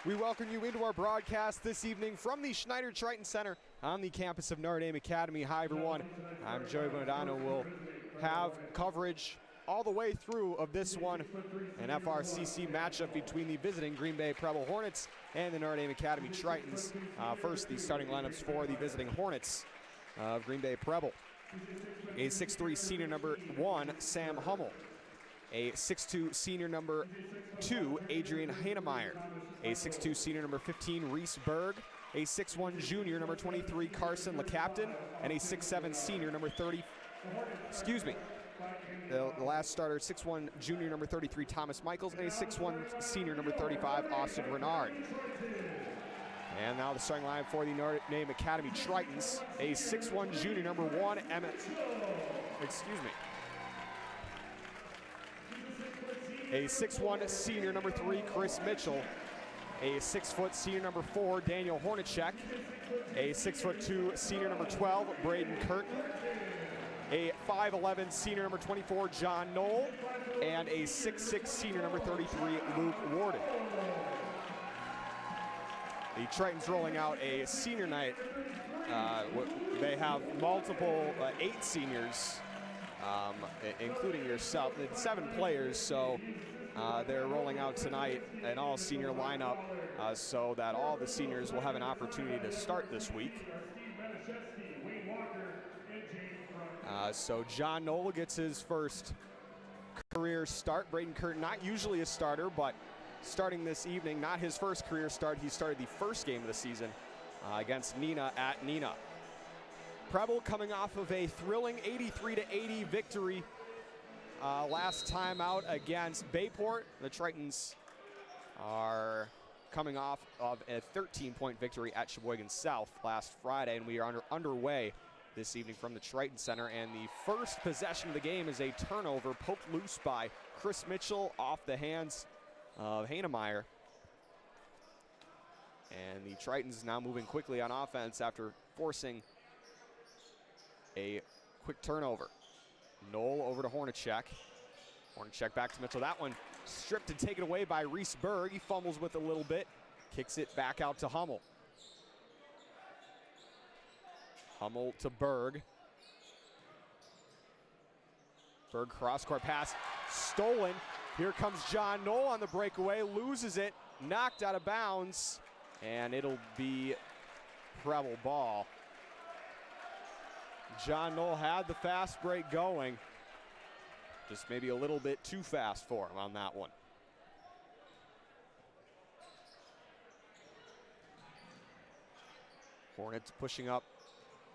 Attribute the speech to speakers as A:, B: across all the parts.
A: We welcome you into our broadcast this evening from the Schneider Triton Center on the campus of Notre Dame Academy. Hi, everyone. I'm Joey Bonadano. We'll have coverage all the way through of this one, an FRCC matchup between the visiting Green Bay Preble Hornets and the Notre Dame Academy Tritons. First, the starting lineups for the visiting Hornets of Green Bay Preble. A 6'3" senior number 1, Sam Hummel. A 6'2" senior number 2, Adrian Heinemeyer. A 6'2" senior number 15, Reese Berg. A 6'1" junior number 23, Carson LeCaptain. And a 6'7" senior number 30, the last starter, 6'1" junior number 33, Thomas Michaels. And a 6'1" senior number 35, Austin Renard. And now the starting line for the Notre Dame Academy Tritons. A 6'1" junior number 1, A 6'1" senior number 3, Chris Mitchell. A 6' senior number 4, Daniel Hornacek. A 6'2" senior number 12, Braden Curtin. A 5'11" senior number 24, John Knoll. And a 6'6" senior number 33, Luke Warden. The Tritons rolling out a senior night. They have multiple 8 seniors, including yourself, 7 players, so they're rolling out tonight an all-senior lineup so that all the seniors will have an opportunity to start this week. So John Knoll gets his first career start. Braden Curtin, not usually a starter, but starting this evening, not his first career start. He started the first game of the season against Neenah at Neenah. Preble coming off of a thrilling 83-80 victory last time out against Bayport. The Tritons are coming off of a 13-point victory at Sheboygan South last Friday, and we are underway this evening from the Triton Center. And the first possession of the game is a turnover poked loose by Chris Mitchell off the hands of Heinemeyer. And the Tritons now moving quickly on offense after forcing a quick turnover. Knoll over to Hornacek. Hornacek back to Mitchell. That one stripped and taken away by Reese Berg. He fumbles with a little bit. Kicks it back out to Hummel. Hummel to Berg. Berg cross-court pass stolen. Here comes John Knoll on the breakaway. Loses it. Knocked out of bounds. And it'll be Preble ball. John Knoll had the fast break going. Just maybe a little bit too fast for him on that one. Hornets pushing up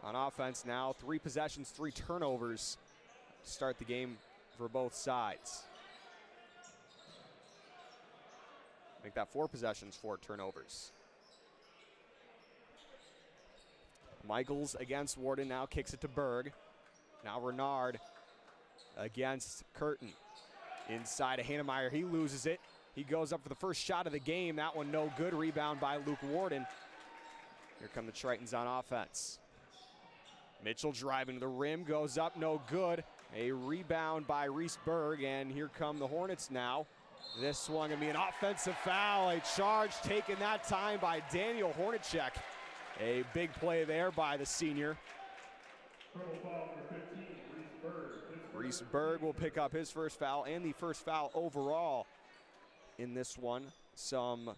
A: on offense now. 3 possessions, 3 turnovers to start the game for both sides. Make that 4 possessions, 4 turnovers. Michaels against Warden, now kicks it to Berg. Now Renard against Curtin. Inside of Heinemeyer, he loses it. He goes up for the first shot of the game. That one no good, rebound by Luke Warden. Here come the Tritons on offense. Mitchell driving to the rim, goes up, no good. A rebound by Reese Berg, and here come the Hornets now. This one gonna be an offensive foul, a charge taken that time by Daniel Hornacek. A big play there by the senior. Reese Berg will pick up his first foul and the first foul overall in this one. Some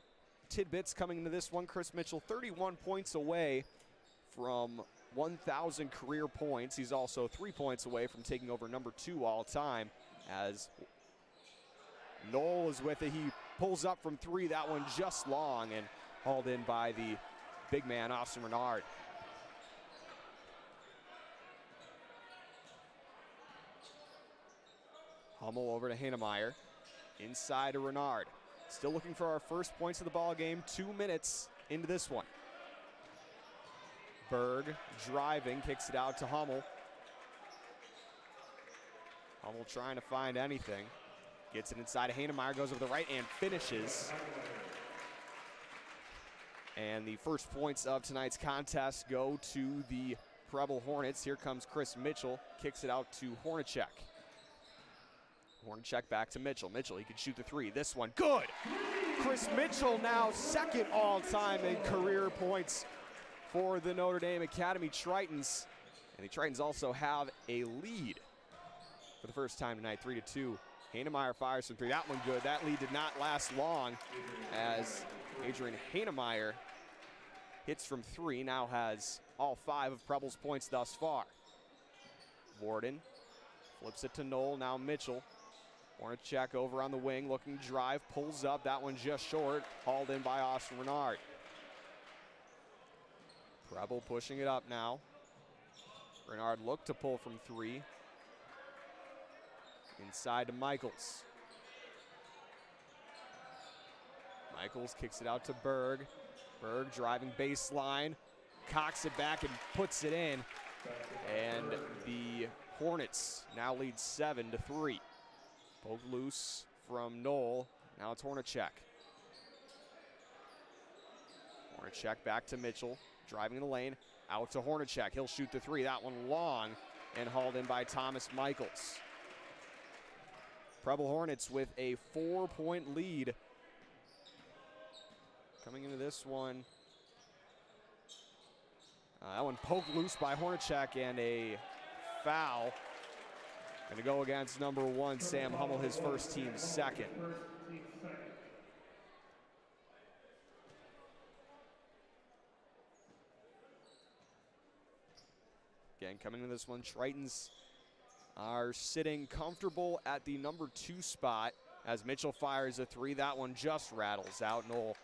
A: tidbits coming into this one. Chris Mitchell, 31 points away from 1,000 career points. He's also 3 points away from taking over number 2 all time as Knoll is with it. He pulls up from 3, that one just long and hauled in by the big man, Austin Renard. Hummel over to Heinemeyer. Inside to Renard. Still looking for our first points of the ball game. 2 minutes into this one. Berg driving, kicks it out to Hummel. Hummel trying to find anything. Gets it inside of Heinemeyer, goes over the right and finishes. And the first points of tonight's contest go to the Preble Hornets. Here comes Chris Mitchell, kicks it out to Hornacek. Hornacek back to Mitchell. Mitchell, he can shoot the 3. This one, good! Chris Mitchell now second all-time in career points for the Notre Dame Academy Tritons. And the Tritons also have a lead for the first time tonight, 3-2. Heinemeyer fires from three. That one good. That lead did not last long as Adrian Heinemeyer hits from three, now has all 5 of Preble's points thus far. Warden flips it to Knoll, now Mitchell. Hornacek over on the wing, looking to drive, pulls up. That one just short, hauled in by Austin Renard. Preble pushing it up now. Renard looked to pull from three. Inside to Michaels. Michaels kicks it out to Berg. Berg driving baseline, cocks it back and puts it in. And the Hornets now lead 7-3. Poke loose from Knoll. Now it's Hornacek. Hornacek back to Mitchell, driving in the lane. Out to Hornacek. He'll shoot the three. That one long and hauled in by Thomas Michaels. Preble Hornets with a 4-point lead. Coming into this one. That one poked loose by Hornacek and a foul. Going to go against number 1, Sam Hummel, his first team second. Again, coming into this one, Tritons are sitting comfortable at the number 2 spot as Mitchell fires a three. That one just rattles out. Knoll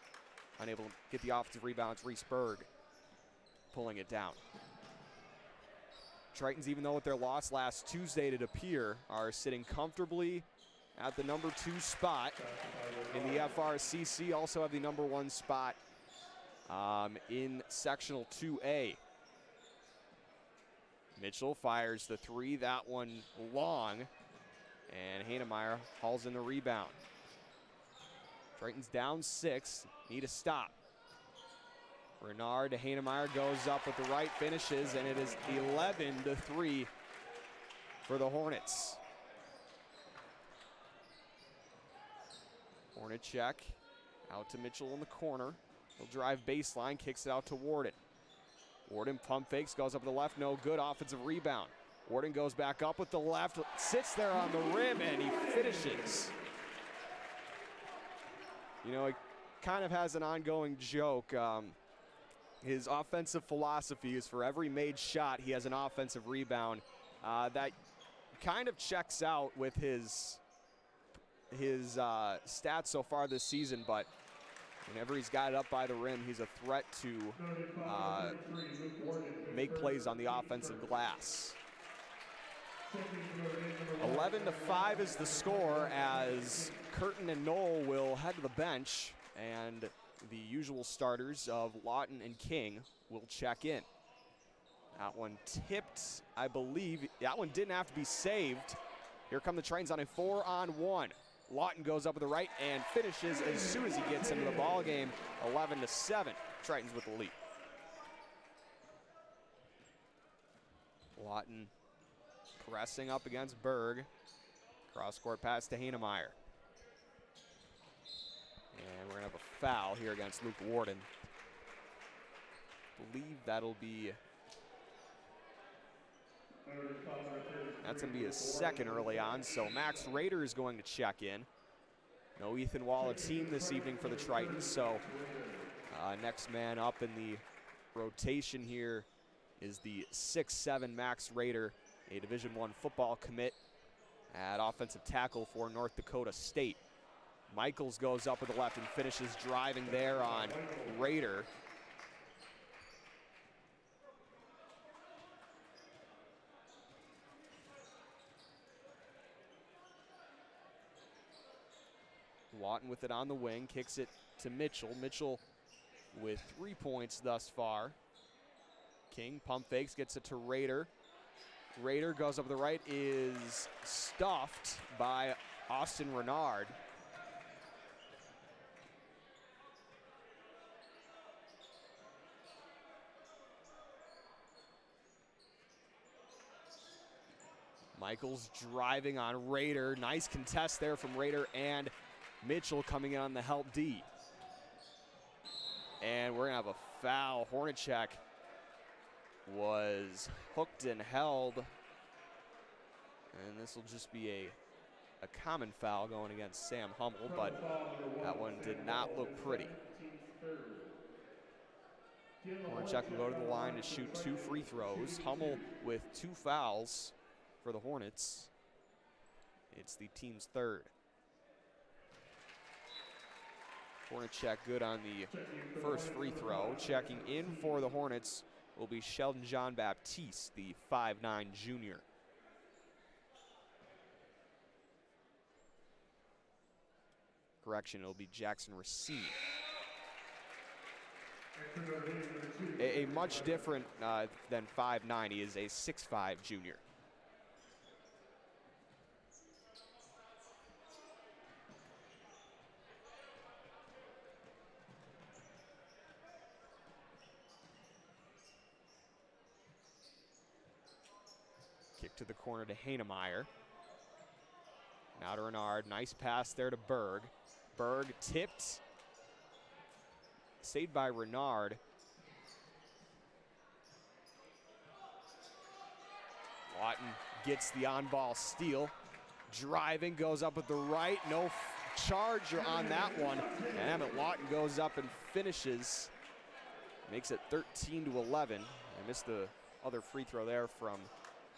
A: unable to get the offensive rebounds. Reese Berg pulling it down. Tritons, even though with their loss last Tuesday, it appear, are sitting comfortably at the number 2 spot in the FRCC. Also have the number 1 spot in sectional 2A. Mitchell fires the three, that one long, and Heinemeyer hauls in the rebound. Tritons down 6, need a stop. Renard to Heinemeyer, goes up with the right, finishes, and it is 11-3 for the Hornets. Hornacek out to Mitchell in the corner. He'll drive baseline, kicks it out to Warden. Warden pump fakes, goes up to the left, no good, offensive rebound. Warden goes back up with the left, sits there on the rim, and he finishes. You know, he kind of has an ongoing joke. His offensive philosophy is for every made shot, he has an offensive rebound. That kind of checks out with his stats so far this season, but whenever he's got it up by the rim, he's a threat to make plays on the offensive glass. 11-5 is the score as Curtin and Knoll will head to the bench, and the usual starters of Lawton and King will check in. That one tipped, I believe. That one didn't have to be saved. Here come the Tritons on a 4-on-1. Lawton goes up with the right and finishes as soon as he gets into the ball game. 11-7, Tritons with the lead. Lawton pressing up against Berg. Cross-court pass to Heinemeyer. And we're gonna have a foul here against Luke Warden. I believe that'll be, that's gonna be his second early on, so Max Rader is going to check in. No Ethan Wallateam this evening for the Tritons, so next man up in the rotation here is the 6'7" Max Rader, a Division I football commit at offensive tackle for North Dakota State. Michaels goes up with the left and finishes driving there on Rader. Lawton with it on the wing, kicks it to Mitchell. Mitchell with 3 points thus far. King pump fakes, gets it to Rader. Rader goes up the right, is stuffed by Austin Renard. Michaels driving on Rader. Nice contest there from Rader, and Mitchell coming in on the help D. And we're gonna have a foul. Hornacek was hooked and held. And this will just be a common foul going against Sam Hummel, but that one did not look pretty. Hornacek will go to the line to shoot 2 free throws. Hummel with 2 fouls for the Hornets. It's the team's third. Hornacek good on the first free throw. Checking in for the Hornets will be Sheldon Jean-Baptiste, the 5'9" junior. Correction, it'll be Jackson Racine. A much different than 5'9". He is a 6'5" junior. Kick to the corner to Heinemeyer. Now to Renard. Nice pass there to Berg. Berg tipped. Saved by Renard. Lawton gets the on-ball steal. Driving, goes up with the right. No charge on that one. And Emmett Lawton goes up and finishes. Makes it 13-11. I missed the other free throw there from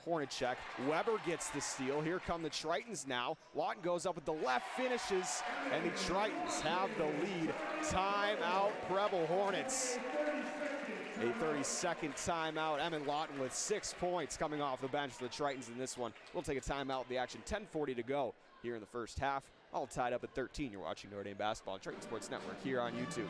A: Hornacek. Weber gets the steal. Here come the Tritons now. Lawton goes up with the left, finishes, and the Tritons have the lead. Timeout, Preble Hornets. A 30-second timeout. Emmett Lawton with 6 points coming off the bench for the Tritons in this one. We'll take a timeout with the action. 10:40 to go here in the first half. All tied up at 13. You're watching Notre Dame basketball on Triton Sports Network here on YouTube.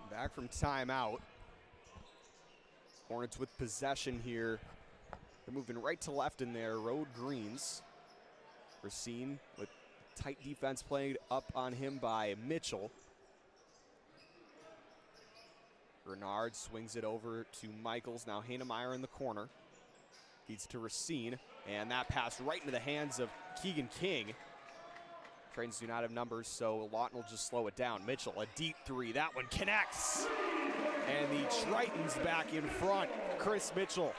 A: Back from timeout. Hornets with possession here. They're moving right to left in their road greens. Racine with tight defense played up on him by Mitchell. Renard swings it over to Michaels. Now Heinemeyer in the corner. Feeds to Racine. And that pass right into the hands of Keegan King. Tritons do not have numbers, so Lawton will just slow it down. Mitchell, a deep 3. That one connects. And the Tritons back in front. Chris Mitchell.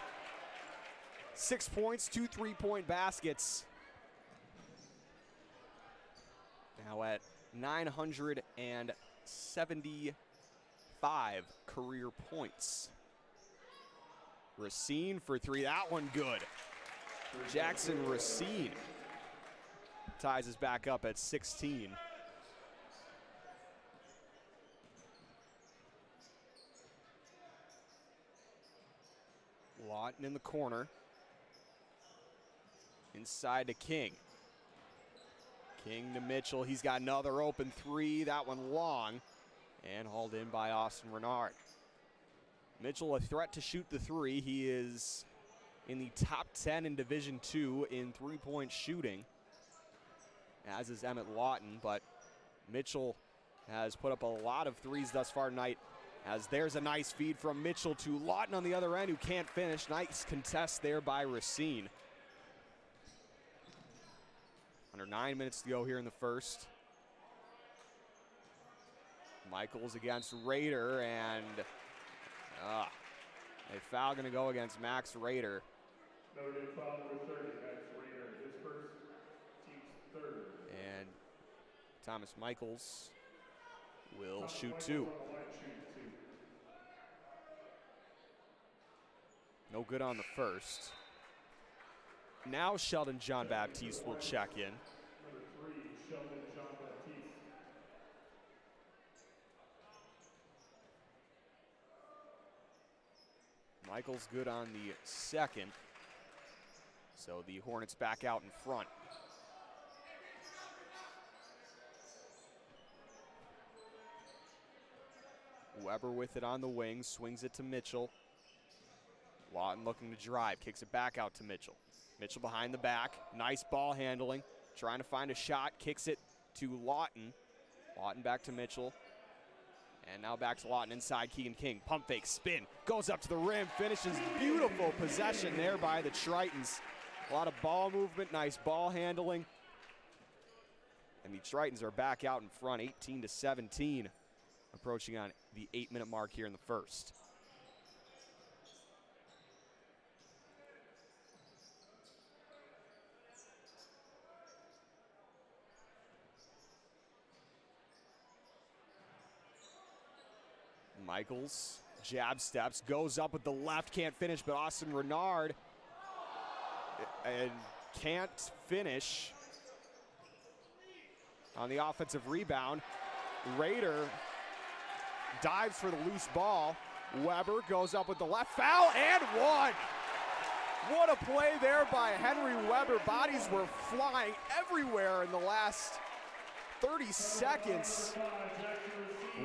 A: 6 points, 2 3-point baskets. Now at 975 career points. Racine for 3. That one good. Jackson Racine ties us back up at 16. Lawton in the corner. Inside to King. King to Mitchell. He's got another open 3. That one long. And hauled in by Austin Renard. Mitchell a threat to shoot the 3. He is in the top 10 in Division II in 3-point shooting, as is Emmett Lawton, but Mitchell has put up a lot of 3s thus far tonight, as there's a nice feed from Mitchell to Lawton on the other end, who can't finish. Nice contest there by Racine. Under 9 minutes to go here in the first. Michaels against Rader, and a foul gonna go against Max Rader.
B: Notre Dame foul number 30, Max Rader, his first, team's third.
A: And Thomas Michaels will shoot 2. No good on the first. Now Sheldon Jean-Baptiste will check in.
B: Number 3, Sheldon Jean-Baptiste.
A: Michaels good on the second. So the Hornets back out in front. Weber with it on the wing, swings it to Mitchell. Lawton looking to drive, kicks it back out to Mitchell. Mitchell behind the back, nice ball handling, trying to find a shot, kicks it to Lawton. Lawton back to Mitchell. And now back to Lawton inside Keegan King. Pump fake, spin, goes up to the rim, finishes. Beautiful possession there by the Tritons. A lot of ball movement, nice ball handling. And the Tritons are back out in front, 18-17, approaching on the 8-minute mark here in the first. Michaels, jab steps, goes up with the left, can't finish, but Austin Renard and can't finish on the offensive rebound. Rader dives for the loose ball. Weber goes up with the left, foul, and one. What a play there by Henry Weber. Bodies were flying everywhere in the last 30 seconds.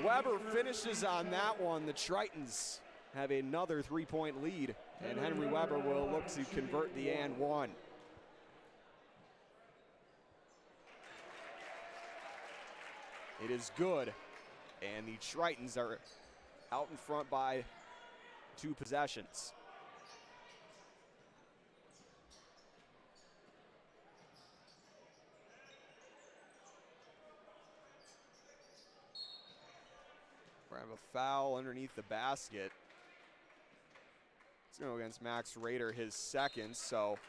A: Weber finishes on that one. The Tritons have another 3-point lead, and Henry Weber will look to convert the and one. It is good, and the Tritons are out in front by 2 possessions. We have a foul underneath the basket. It's going to go against Max Rader, his second, so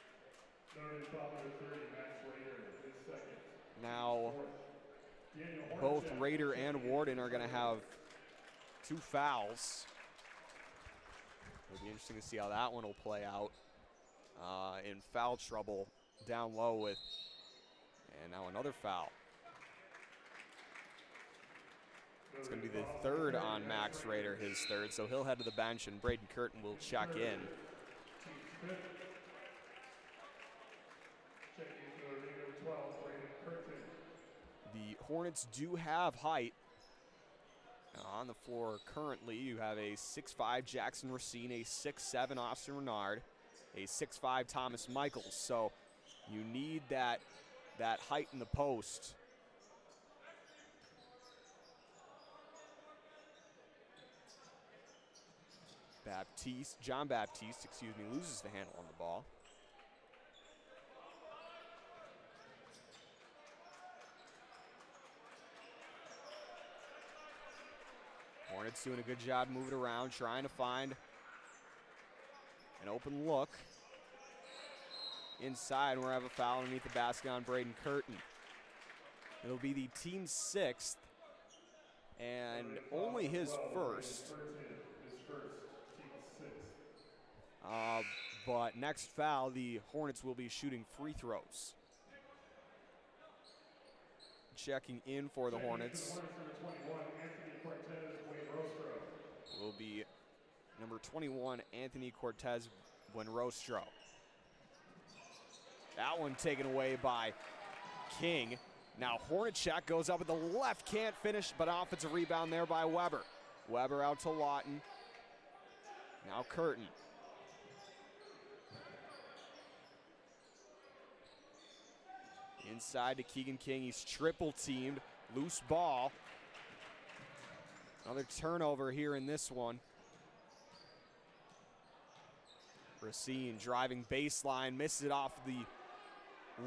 A: now both Rader and Warden are going to have 2 fouls. It'll be interesting to see how that one will play out. In foul trouble down low with, and now another foul. It's going to be the third on Max Rader, his third, so he'll head to the bench, and Braden Curtin will check in. The Hornets do have height. On the floor currently, you have a 6'5" Jackson Racine, a 6'7" Austin Renard, a 6'5" Thomas Michaels. So you need that height in the post. John Baptiste, loses the handle on the ball. Hornets doing a good job moving around, trying to find an open look. Inside, we'll have a foul underneath the basket on Braden Curtin. It'll be the team's 6th, and only his first. But next foul, the Hornets will be shooting free throws. Checking in for the Hornets will be number 21, Anthony Cortez Buenrostro. That one taken away by King. Now Hornacek goes up with the left, can't finish, but offensive rebound there by Weber. Weber out to Lawton. Now Curtin. Inside to Keegan King, he's triple teamed, loose ball. Another turnover here in this one. Racine driving baseline, misses it off the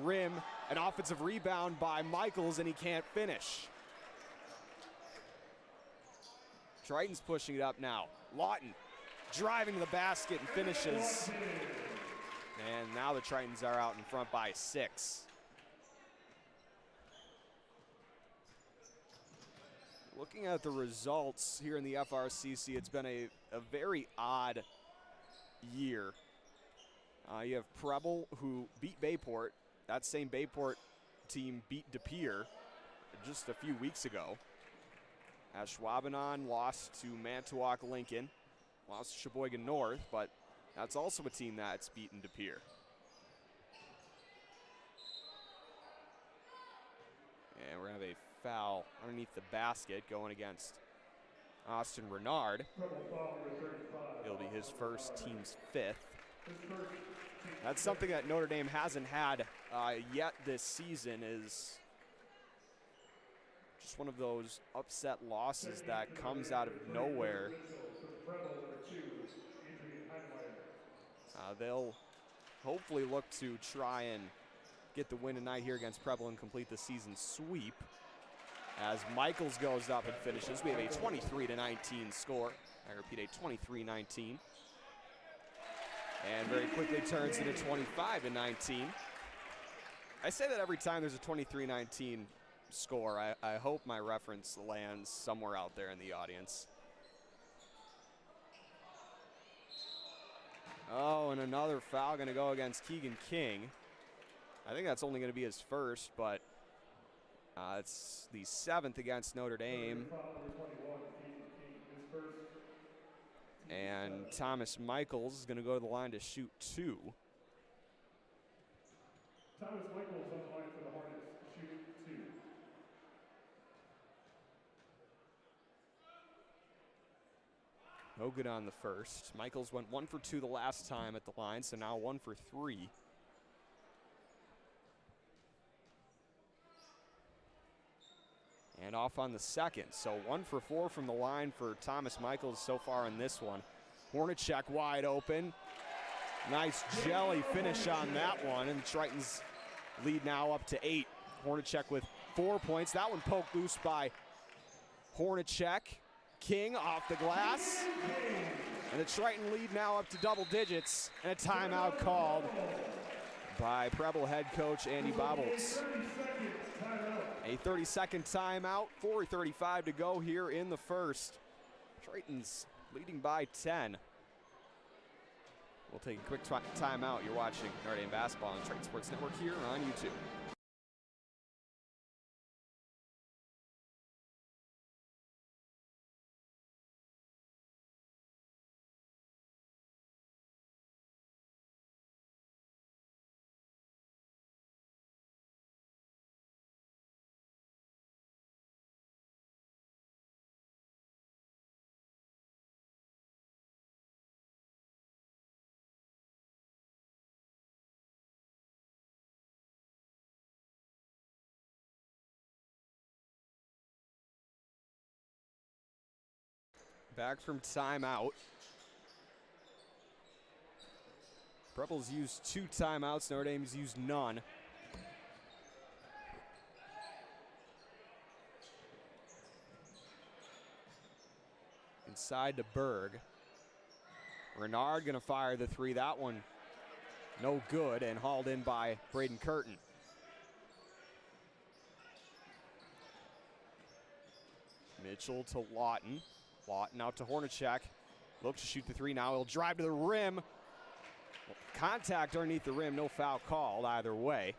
A: rim. An offensive rebound by Michaels, and he can't finish. Tritons pushing it up now. Lawton driving to the basket and finishes. And now the Tritons are out in front by 6. Looking at the results here in the FRCC, it's been a very odd year. You have Preble, who beat Bayport. That same Bayport team beat De Pere just a few weeks ago. Ashwaubenon lost to Manitowoc Lincoln, lost to Sheboygan North, but That's also a team that's beaten De Pere. And we're going to have a foul underneath the basket going against Austin Renard. It'll be his first, team's 5th. That's something that Notre Dame hasn't had yet this season, is just one of those upset losses that comes out of nowhere. They'll hopefully look to try and get the win tonight here against Preble and complete the season sweep. As Michaels goes up and finishes, we have a 23-19 score. I repeat, a 23-19. And very quickly turns into 25-19. I say that every time there's a 23-19 score. I hope my reference lands somewhere out there in the audience. Oh, and another foul going to go against Keegan King. I think that's only going to be his first, but it's the 7th against Notre Dame. And Thomas Michaels is going to go to the line to shoot 2.
B: Thomas Michaels on the line for the Hornets, shooting 2.
A: No good on the first. Michaels went 1 for 2 the last time at the line, so now 1 for 3. And off on the second, so 1 for 4 from the line for Thomas Michaels so far in this one. Hornacek wide open. Nice jelly finish on that one, and the Tritons lead now up to 8. Hornacek with 4 points. That one poked loose by Hornacek. King off the glass. And the Triton lead now up to double digits, and a timeout called by Preble head coach Andy Bobbles. A 30-second timeout, 4:35 to go here in the first. Tritons leading by 10. We'll take a quick timeout. You're watching Notre Dame basketball on the Triton Sports Network here on YouTube. Back from timeout. Preble's used 2 timeouts. Notre Dame's used none. Inside to Berg. Renard gonna fire the 3. That one no good, and hauled in by Braden Curtin. Mitchell to Lawton. Lawton out to Hornacek. Looks to shoot the 3 now. He'll drive to the rim. Contact underneath the rim. No foul called either way.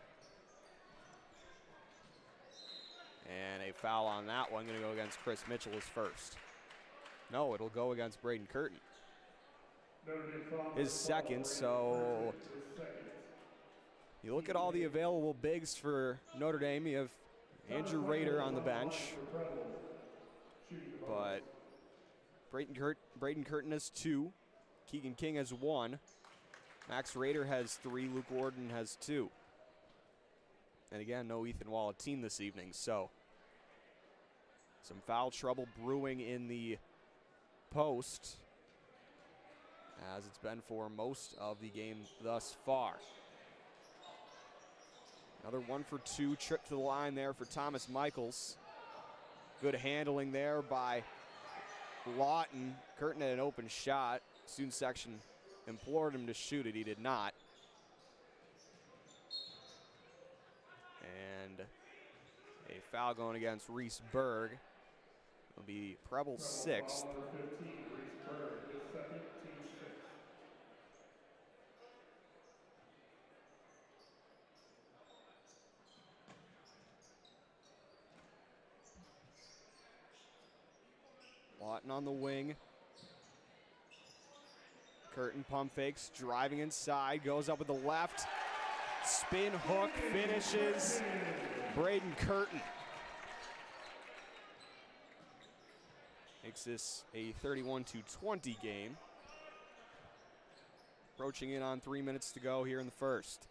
A: And a foul on that one. Going to go against Chris Mitchell as first. No, it'll go against Braden Curtin. His second, so you look at all the available bigs for Notre Dame. You have Andrew Rader on the bench, but Braden Curtin has 2. Keegan King has 1. Max Rader has 3. Luke Warden has 2. And again, no Ethan Wallatine this evening, so some foul trouble brewing in the post, as it's been for most of the game thus far. Another 1 for 2 trip to the line there for Thomas Michaels. Good handling there by Lawton. Curtin had an open shot. Student section implored him to shoot it. He did not. And a foul going against Reese Berg. It'll be Preble's 6th. Lawton on the wing. Curtin pump fakes, driving inside, goes up with the left. Spin hook, finishes Braden Curtin. Makes this a 31-20 game. Approaching in on 3 minutes to go here in the first.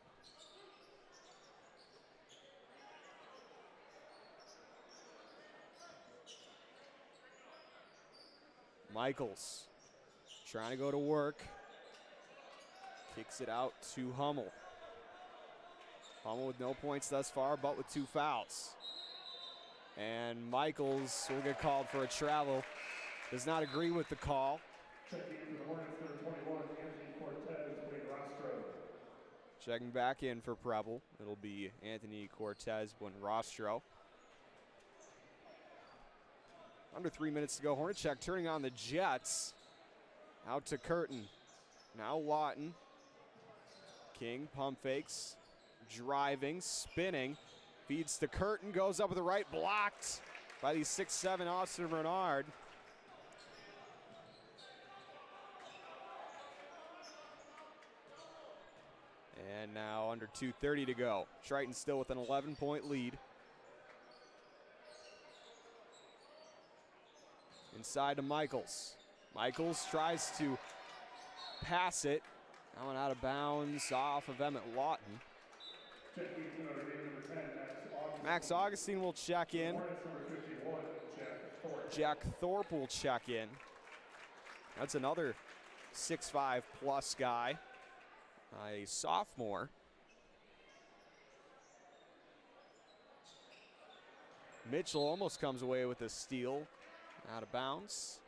A: Michaels trying to go to work. Kicks it out to Hummel. Hummel with no points thus far, but with 2 fouls. And Michaels will get called for a travel. Does not agree with the call. Checking back in for Preble. It'll be Anthony Cortez Buenrostro. Under 3 minutes to go. Hornacek turning on the Jets. Out to Curtin. Now Lawton. King pump fakes. Driving, spinning. Feeds to Curtin. Goes up with the right. Blocked by the 6'7" Austin Bernard. And now under 2:30 to go. Tritons still with an 11-point lead. Inside to Michaels. Michaels tries to pass it. That one out of bounds off of Emmett Lawton. Max Augustine will check in. Jack Thorpe will check in. That's another 6'5" plus guy. A sophomore. Mitchell almost comes away with a steal. Out of bounds.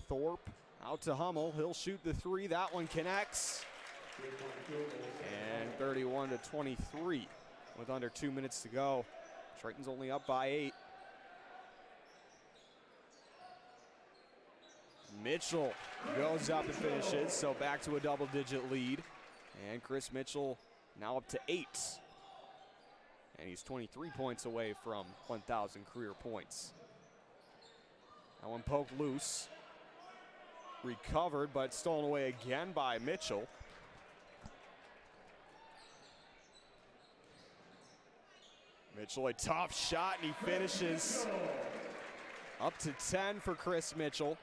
A: Thorpe out to Hummel. He'll shoot the 3. That one connects. And 31-23 with under 2 minutes to go. Tritons only up by 8. Mitchell goes up and finishes, so back to a double-digit lead. And Chris Mitchell now up to 8. And he's 23 points away from 1,000 career points. That one poked loose. Recovered, but stolen away again by Mitchell. Mitchell, a tough shot, and he finishes. Up to 10 for Chris Mitchell.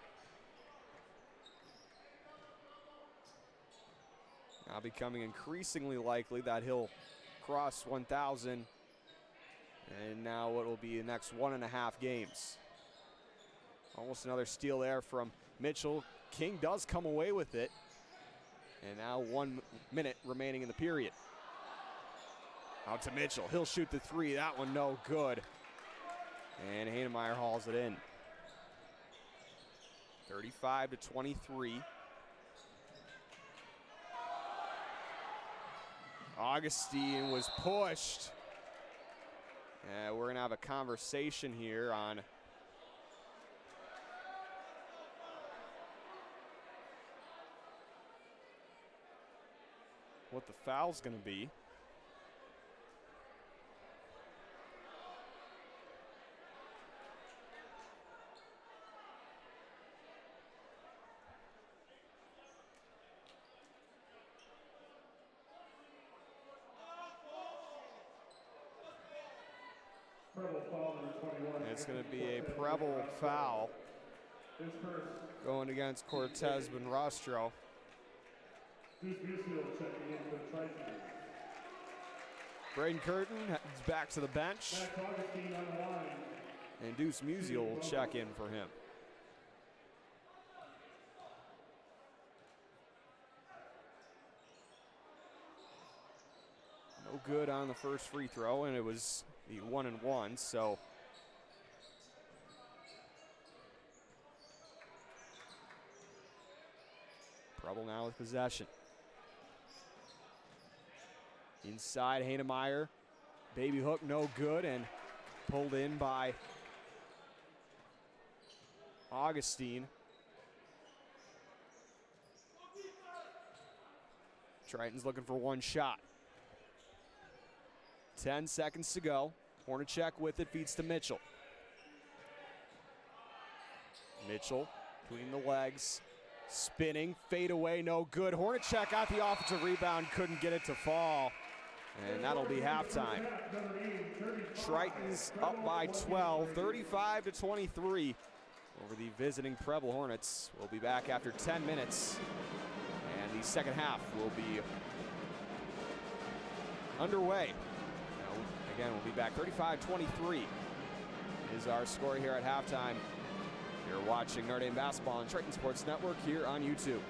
A: Now becoming increasingly likely that he'll cross 1,000. And now what will be the next 1.5 games. Almost another steal there from Mitchell. King does come away with it. And now 1 minute remaining in the period. Out to Mitchell. He'll shoot the 3. That one no good. And Heinemeyer hauls it in. 35-23. Augustine was pushed. We're going to have a conversation here on what the foul's going to be. It's going to be a Preble foul going against Cortez Buenrostro. Braden Curtin heads back to the bench. And Deuce Musial will check in for him. No good on the first free throw, and it was the 1-and-1, so Preble now with possession. Inside, Heinemeyer. Baby hook, no good, and pulled in by Augustine. Tritons looking for one shot. 10 seconds to go. Hornacek with it, feeds to Mitchell. Mitchell between the legs, spinning, fade away, no good. Hornacek got the offensive rebound, couldn't get it to fall. And that'll be halftime. Tritons up by 12, 35-23 over the visiting Preble Hornets. We'll be back after 10 minutes. And the second half will be underway. Again, we'll be back. 35-23 is our score here at halftime. You're watching Notre Dame basketball on Triton Sports Network here on YouTube.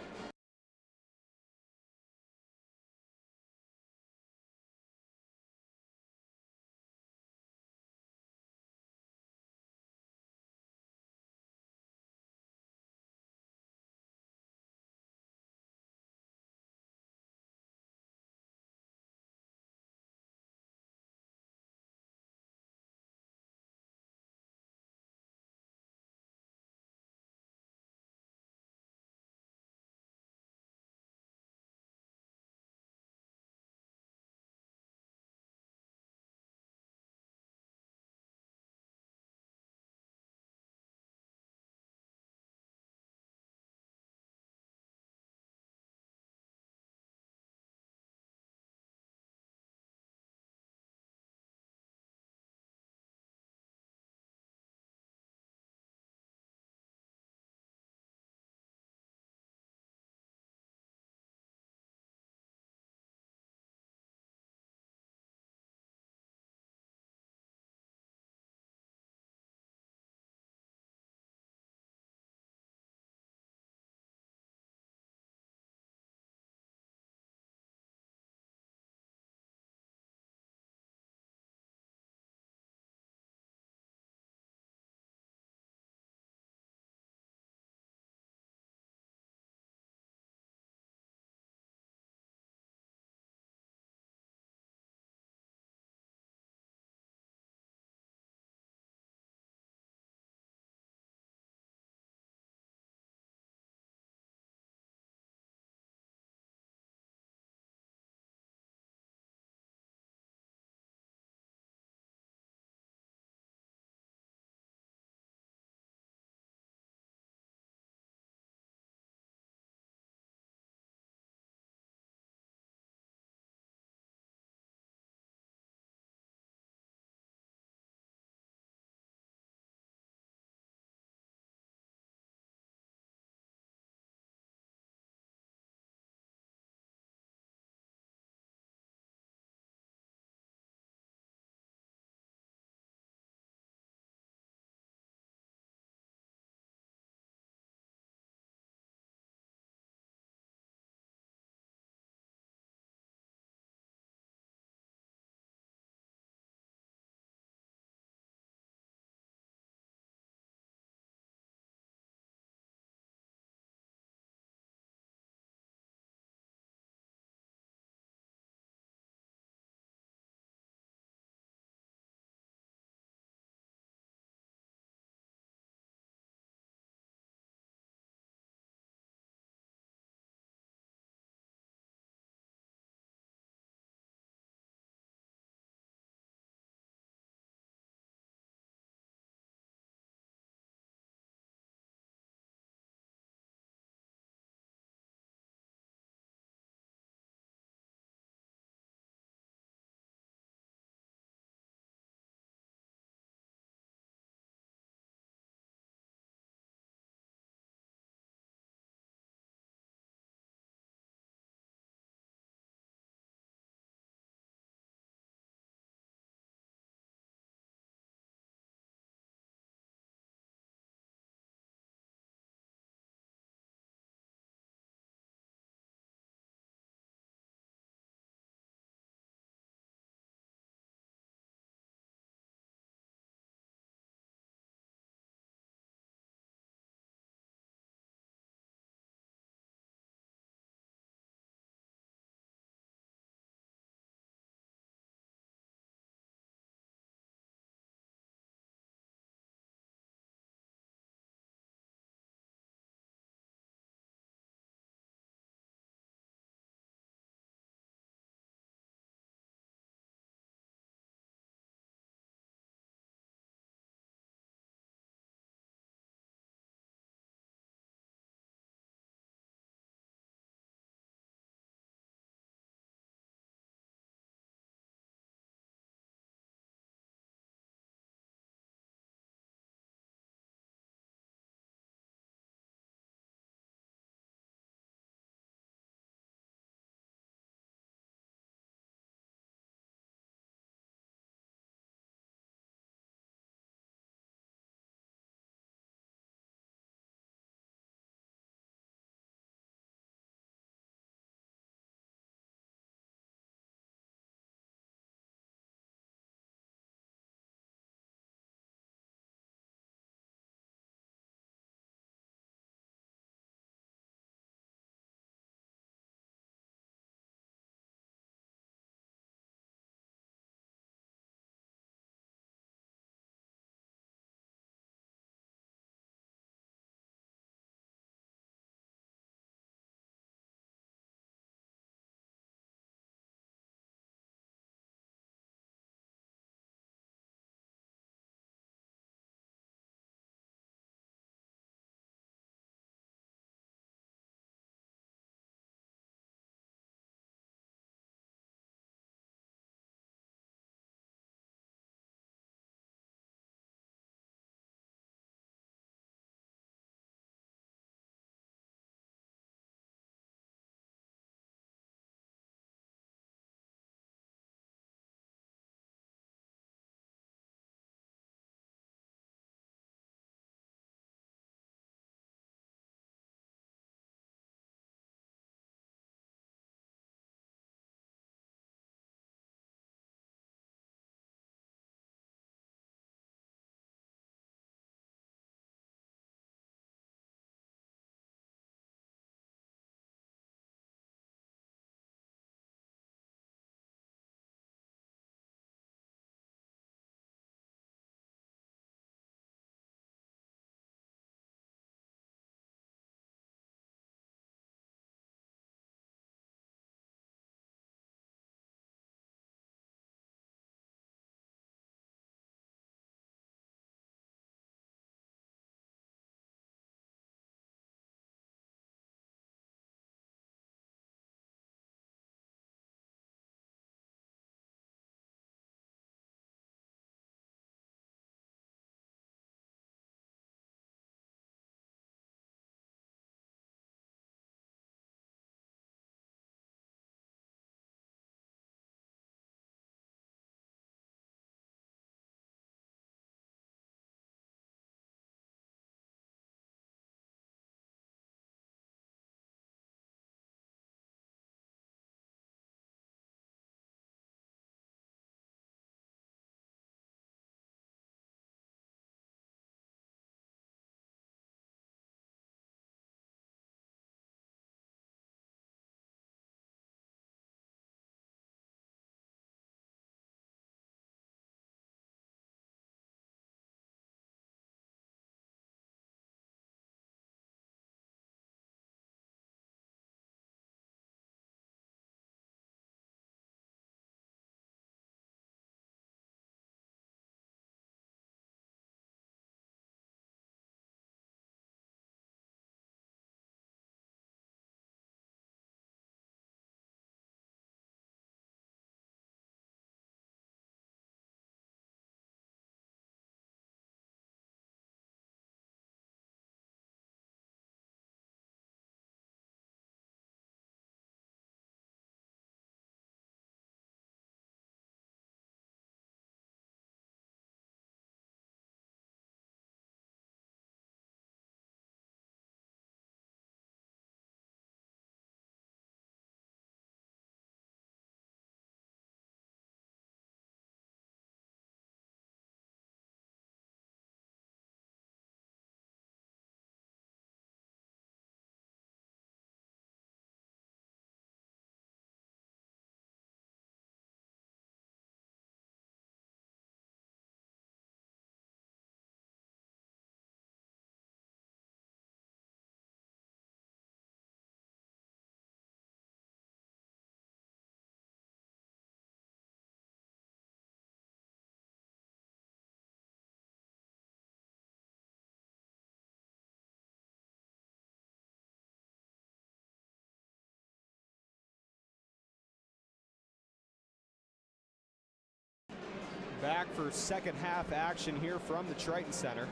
A: back for second half action here from the Triton Center.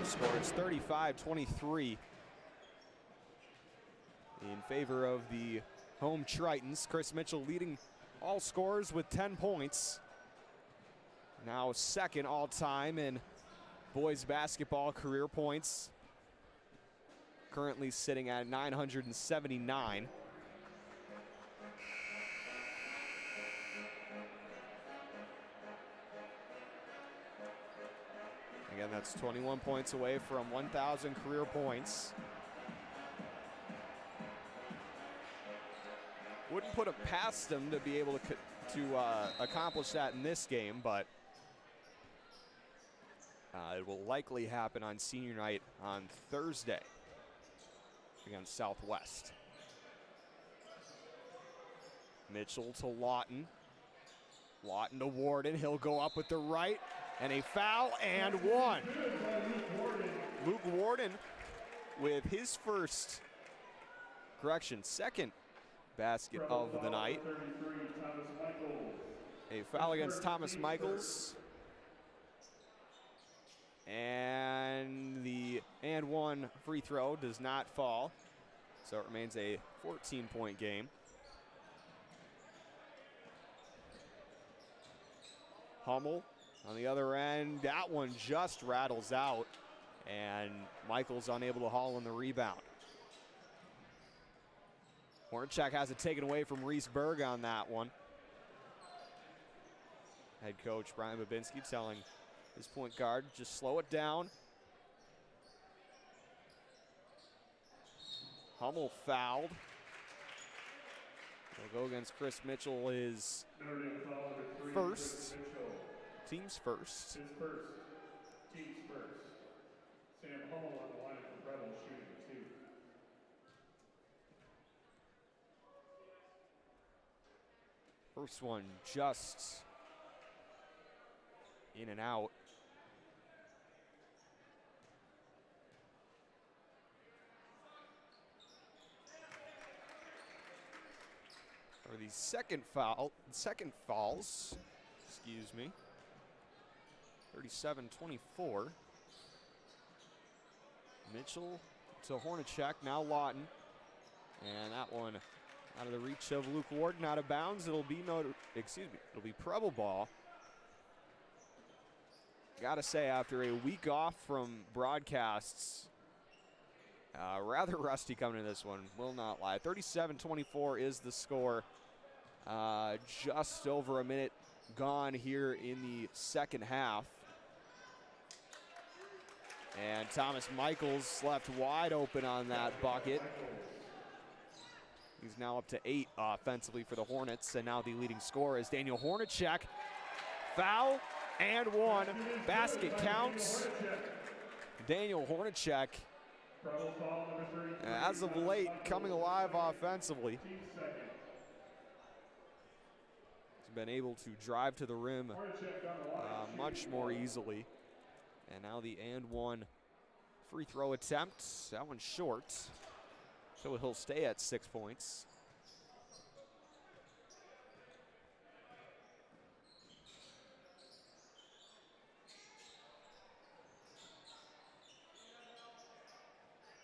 A: The score is 35-23 in favor of the home Tritons. Chris Mitchell leading all scorers with 10 points. Now second all-time in boys basketball career points. Currently sitting at 979. Again, that's 21 points away from 1,000 career points. Wouldn't put it past them to be able to accomplish that in this game, but it will likely happen on senior night on Thursday against Southwest. Mitchell to Lawton. Lawton to Warden. He'll go up with the right, and a foul and one. Luke Warden with his second basket of the night. A foul against Thomas Michaels. And the one free throw does not fall. So it remains a 14-point game. Hummel on the other end. That one just rattles out. And Michaels unable to haul in the rebound. Hornacek has it taken away from Reese Berg on that one. Head coach Brian Babinski telling his point guard, just slow it down. Hummel fouled. He'll go against Chris Mitchell, his first. Team's first.
B: His first. Team's first. Sam Hummel on the line for Preble shooting 2.
A: First one just in and out. For the second falls, excuse me, 37-24. Mitchell to Hornacek, now Lawton. And that one out of the reach of Luke Warden, out of bounds. It'll be it'll be Preble ball. Gotta say, after a week off from broadcasts, rather rusty coming to this one, will not lie. 37-24 is the score. Just over a minute gone here in the second half. And Thomas Michaels left wide open on that bucket. He's now up to 8 offensively for the Hornets, and now the leading scorer is Daniel Hornacek. Foul and one. Basket counts. Daniel Hornacek, as of late, coming alive offensively. He's been able to drive to the rim much more easily. And now the and one free throw attempt. That one's short. So he'll stay at 6 points.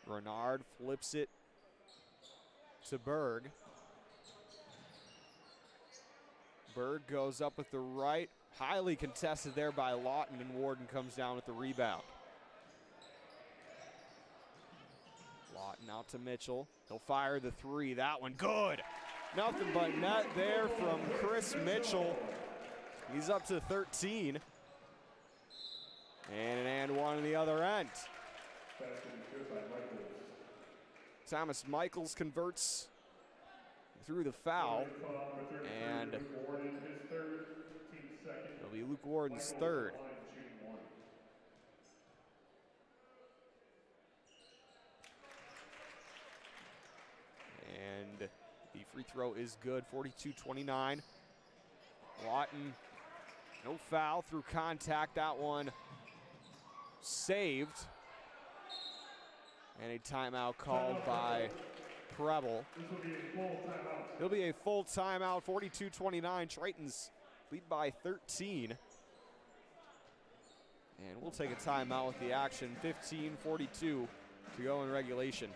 A: Renard flips it to Berg. Berg goes up with the right. Highly contested there by Lawton, and Warden comes down with the rebound. Lawton out to Mitchell. He'll fire the three. That one good. Nothing but net there from Chris Mitchell. He's up to 13. And one on the other end. Thomas Michaels converts through the foul. And it'll be Luke Warden's third. And the free throw is good, 42-29. Lawton, no foul through contact. That one saved. And a timeout called by Preble. It'll be a full timeout, 42-29. Tritons lead by 13. And we'll take a timeout with the action. 15:42 to go in regulation.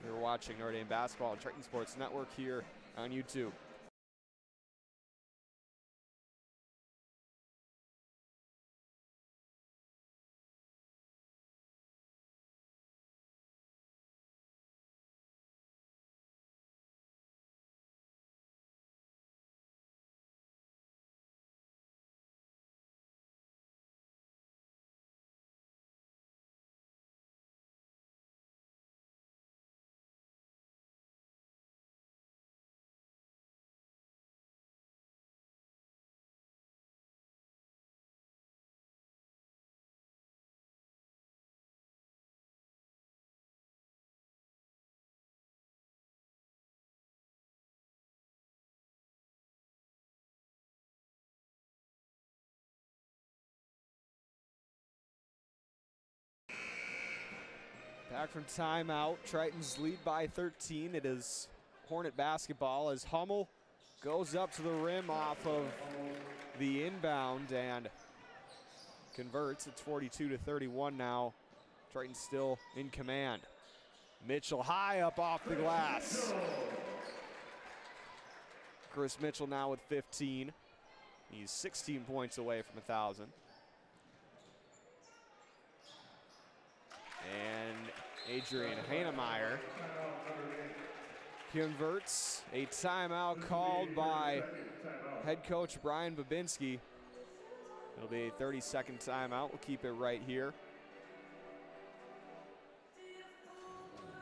A: You're watching Notre Dame basketball on Triton Sports Network here on YouTube. Back from timeout, Tritons lead by 13. It is Hornet basketball as Hummel goes up to the rim off of the inbound and converts. It's 42-31 now. Tritons still in command. Mitchell high up off the glass. Chris Mitchell now with 15. He's 16 points away from 1,000. And Adrian Heinemeyer converts. A timeout called by head coach Brian Babinski. It'll be a 30-second timeout. We'll keep it right here.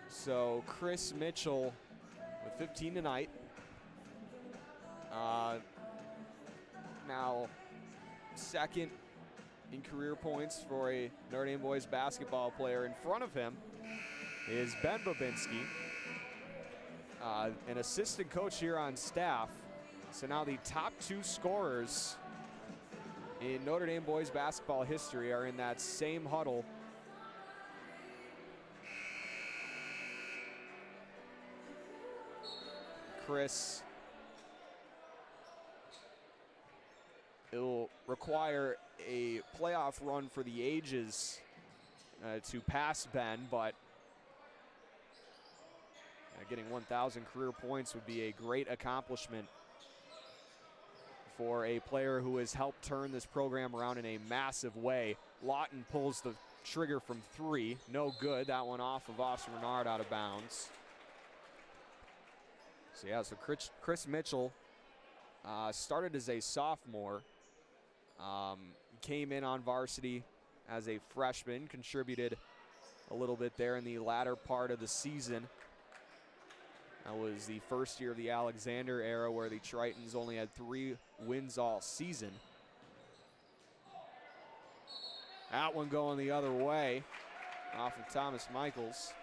A: So Chris Mitchell with 15 tonight. Now second in career points for a Notre Dame boys basketball player. In front of him is Ben Babinski, an assistant coach here on staff. So now the top two scorers in Notre Dame boys basketball history are in that same huddle. Chris, it'll require a playoff run for the ages to pass Ben, but getting 1,000 career points would be a great accomplishment for a player who has helped turn this program around in a massive way. Lawton pulls the trigger from 3. No good. That one off of Austin Renard out of bounds. So yeah, so Chris Mitchell started as a sophomore. Came in on varsity as a freshman, contributed a little bit there in the latter part of the season. That was the first year of the Alexander era where the Tritons only had 3 wins all season. That one going the other way off of Thomas Michaels.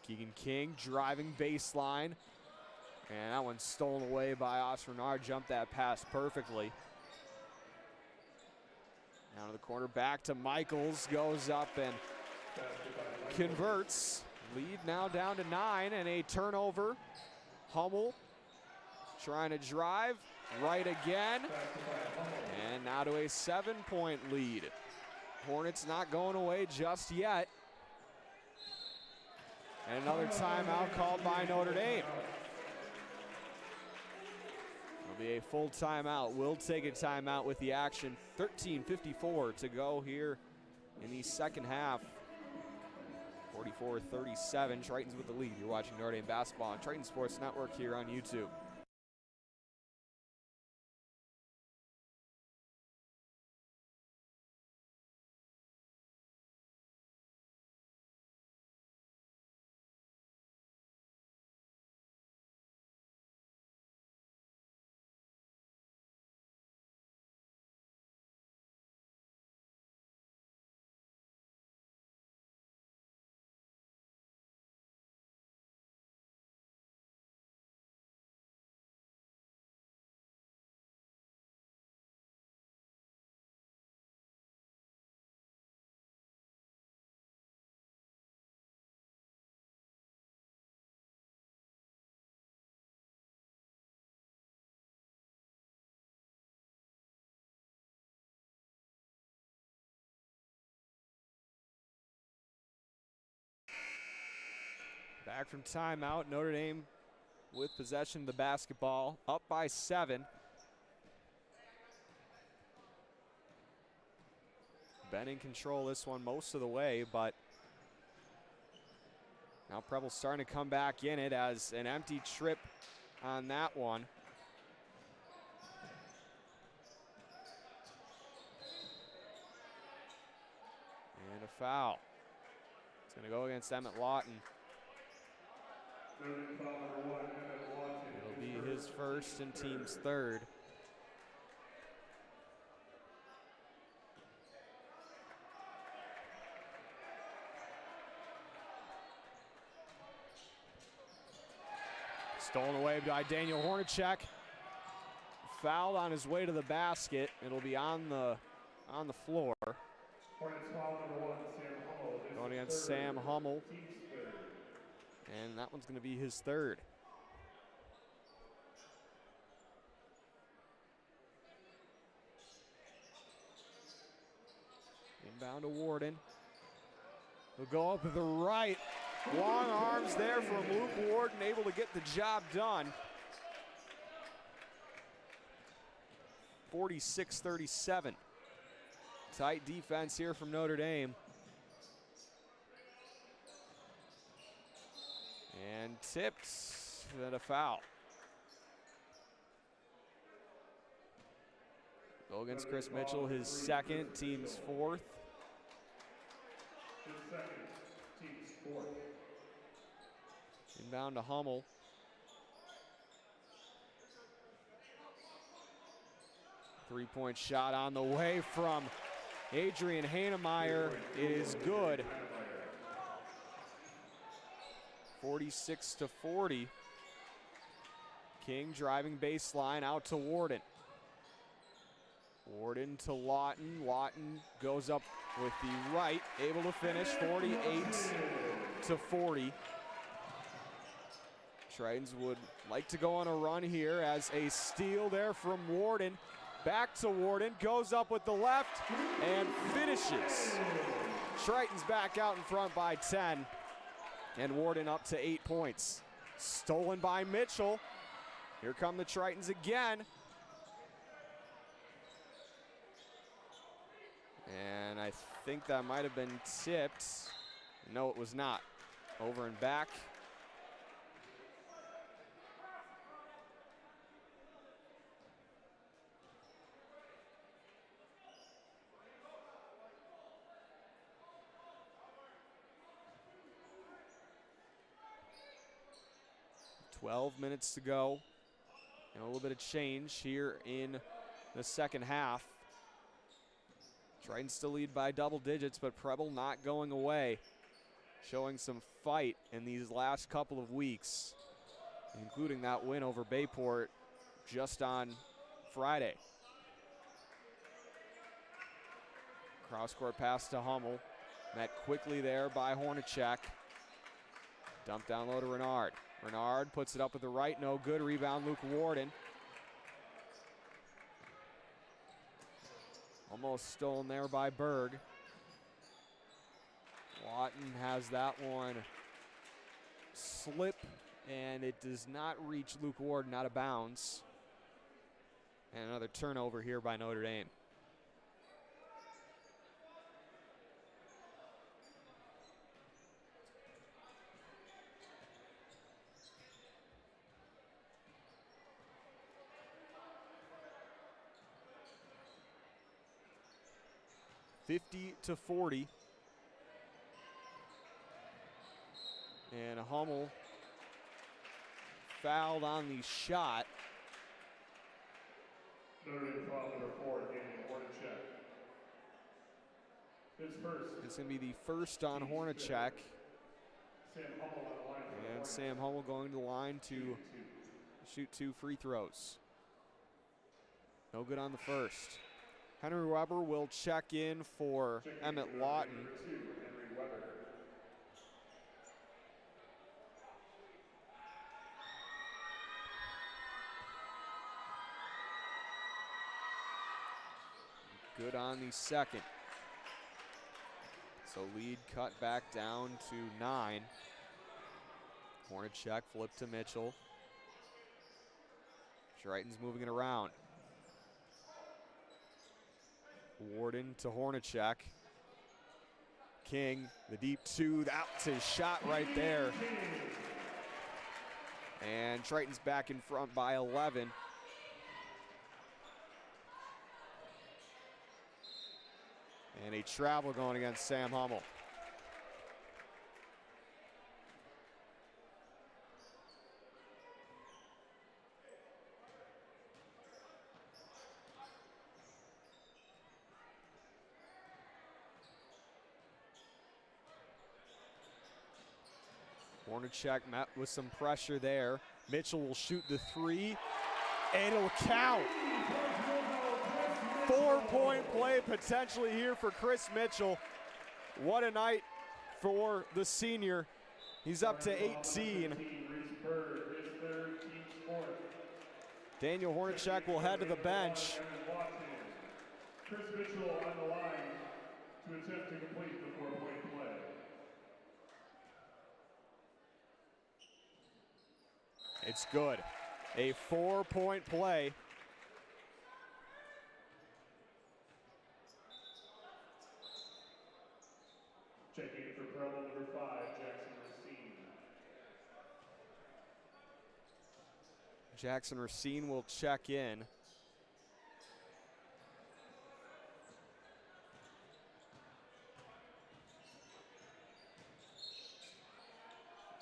A: Keegan King driving baseline. And that one's stolen away by Austin Renard. Jumped that pass perfectly. Down to the corner, back to Michaels. Goes up and converts. Lead now down to 9 and a turnover. Hummel trying to drive. Right again. And now to a 7-point lead. Hornets not going away just yet. And another timeout called by Notre Dame. It'll be a full timeout. We'll take a timeout with the action. 13:54 to go here in the second half. 44-37, Tritons with the lead. You're watching Notre Dame basketball on Triton Sports Network here on YouTube. Back from timeout, Notre Dame with possession of the basketball, up by 7. Been in control this one most of the way, but now Preble's starting to come back in it as an empty trip on that one. And a foul. It's going to go against Emmett Lawton. It'll be his first and team's third. Stolen away by Daniel Hornacek. Fouled on his way to the basket. It'll be on the floor. Going against Sam Hummel. And that one's going to be his third. Inbound to Warden. He'll go up to the right. Long arms there from Luke Warden, able to get the job done. 46-37. Tight defense here from Notre Dame. And tipped, then a foul. Go against Chris Mitchell, his second, team's fourth. Inbound to Hummel. Three-point shot on the way from Adrian Hanemeyer. It is good. 46-40. King driving baseline out to Warden. Warden to Lawton. Lawton goes up with the right, able to finish 48-40. Tritons would like to go on a run here as a steal there from Warden. Back to Warden, goes up with the left and finishes. Tritons back out in front by 10. And Warden up to 8 points. Stolen by Mitchell. Here come the Tritons again. And I think that might have been tipped. No, it was not. Over and back. $12 minutes to go. And a little bit of change here in the second half. Tritons still lead by double digits, but Preble not going away. Showing some fight in these last couple of weeks, including that win over Bayport just on Friday. Cross-court pass to Hummel. Met quickly there by Hornacek. Dump down low to Renard. Renard puts it up with the right, no good. Rebound, Luke Warden. Almost stolen there by Berg. Lawton has that one slip, and it does not reach Luke Warden out of bounds. And another turnover here by Notre Dame. (50-40). And Hummel fouled on the shot.
B: Notre Dame foul number 4, Daniel Hornacek. His first.
A: It's going to be the first on Hornacek.
B: Sam Hummel on the line.
A: And Sam Hummel going to the line to shoot 2 free throws. No good on the first. Henry Weber will check in for Emmett Lawton.
B: Henry Weber.
A: Good on the second. So lead cut back down to 9. Hornacek flip to Mitchell. Tritons moving it around. Warden to Hornacek. King, the deep two, that's his shot right there. And Tritons back in front by 11. And a travel going against Sam Hummel. Hornacek met with some pressure there. Mitchell will shoot the three, and it'll count. 4-point play potentially here for Chris Mitchell. What a night for the senior. He's up to 18. Daniel Hornacek will head to the bench.
B: Chris Mitchell on the line to attempt to complete the 4-point play.
A: It's good. A 4-point play.
B: Checking in for Preble number 5, Jackson Racine.
A: Jackson Racine will check in.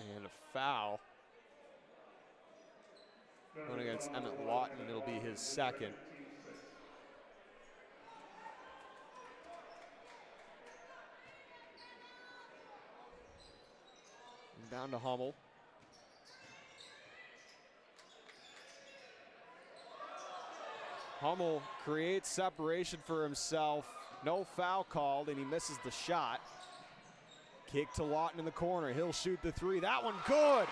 A: And a foul. Going against Emmett Lawton, it'll be his second. And down to Hummel. Hummel creates separation for himself. No foul called, and he misses the shot. Kick to Lawton in the corner. He'll shoot the three. That one good.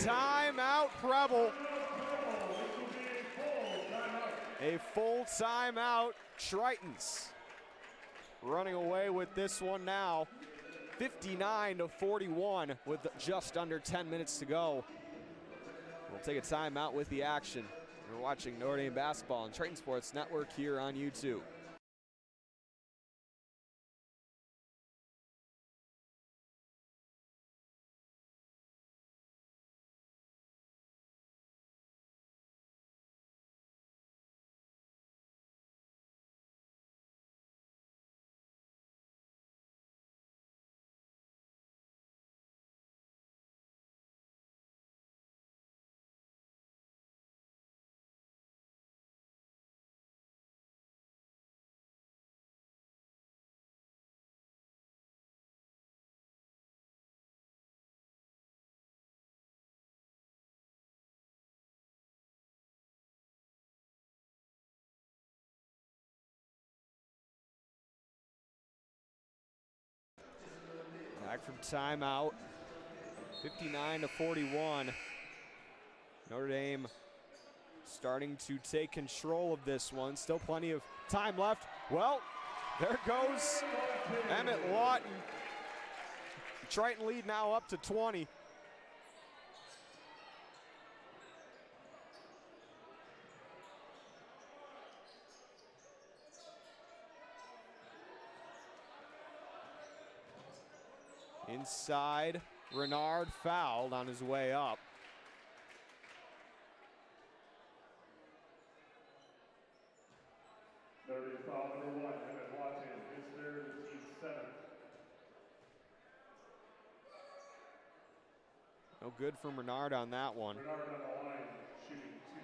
A: Timeout, Preble. A full timeout, Tritons. Running away with this one now. 59-41 with just under 10 minutes to go. We'll take a timeout with the action. You're watching Notre Dame basketball on Triton Sports Network here on YouTube. Back from timeout, 59-41. Notre Dame starting to take control of this one. Still plenty of time left. Well, there goes Emmett Lawton. Triton lead now up to 20. Inside, Renard fouled on his way up.
B: There is foul number 1, Emmett Lawton, his third, team 7th.
A: No good from Renard on that one.
B: Renard on the line, shooting 2.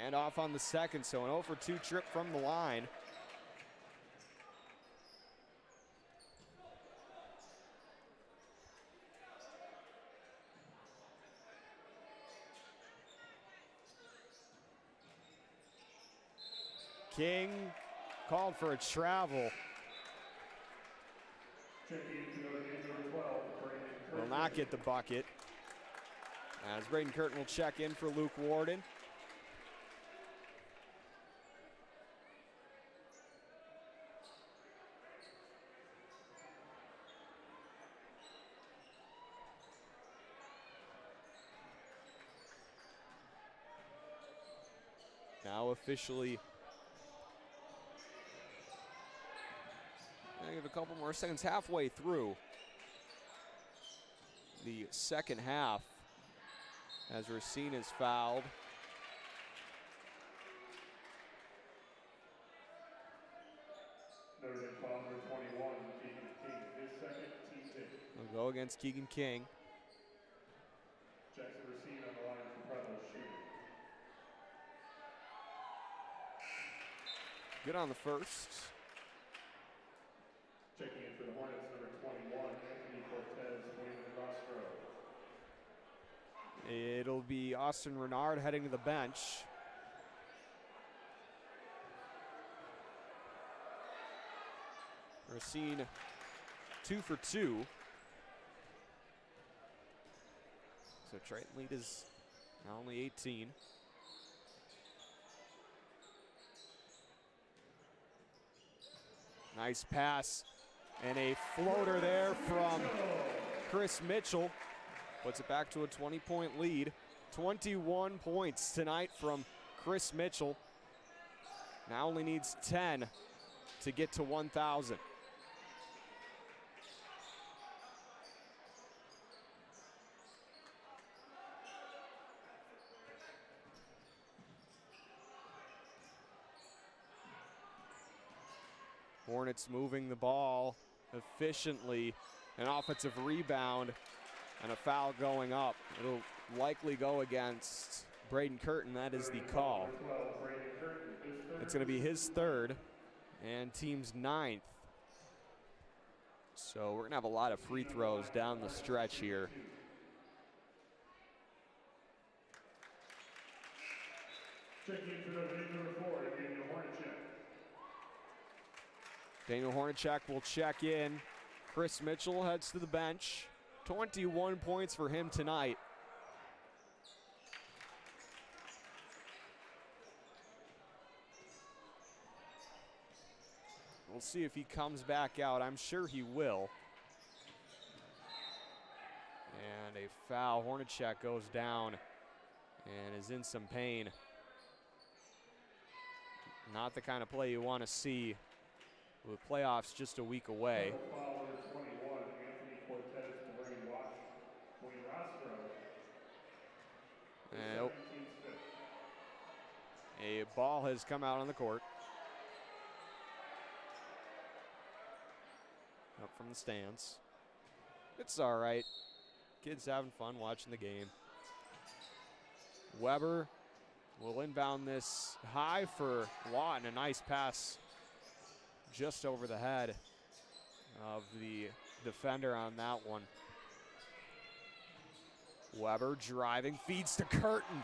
A: And off on the second, so an 0 for 2 trip from the line. King called for a travel.
B: Checking into number 12, Braden Curtin.
A: Will not get the bucket. As Braden Curtin will check in for Luke Warden. Now officially, I have a couple more seconds, halfway through the second half, as Racine is fouled.
B: Number 21, Keegan King, his second, team hit.
A: We'll go against Keegan King.
B: Jackson Racine on the line for Preble shooting.
A: Good on the first.
B: Checking in for the Hornets, number 21, Anthony Cortez, William Rostro.
A: It'll be Austin Renard heading to the bench. Racine 2 for 2. So Triton lead is now only 18. Nice pass and a floater there from Chris Mitchell. Puts it back to a 20-point lead. 21 points tonight from Chris Mitchell. Now only needs 10 to get to 1,000. Hornets moving the ball efficiently. An offensive rebound and a foul going up. It'll likely go against Braden Curtin. That is the call. It's going to be his third and team's 9th. So we're going to have a lot of free throws down the stretch here.
B: Checking in for number 4, Daniel Hornacek.
A: Daniel Hornacek will check in. Chris Mitchell heads to the bench. 21 points for him tonight. We'll see if he comes back out. I'm sure he will. And a foul. Hornacek goes down and is in some pain. Not the kind of play you want to see with playoffs just a week away.
B: Foul number 21, Anthony Cortez, Wayne Rostro.
A: And a ball has come out on the court. Up from the stands. It's all right. Kids having fun watching the game. Weber will inbound this high for Lawton. A nice pass just over the head of the defender on that one. Weber driving, feeds to Curtin.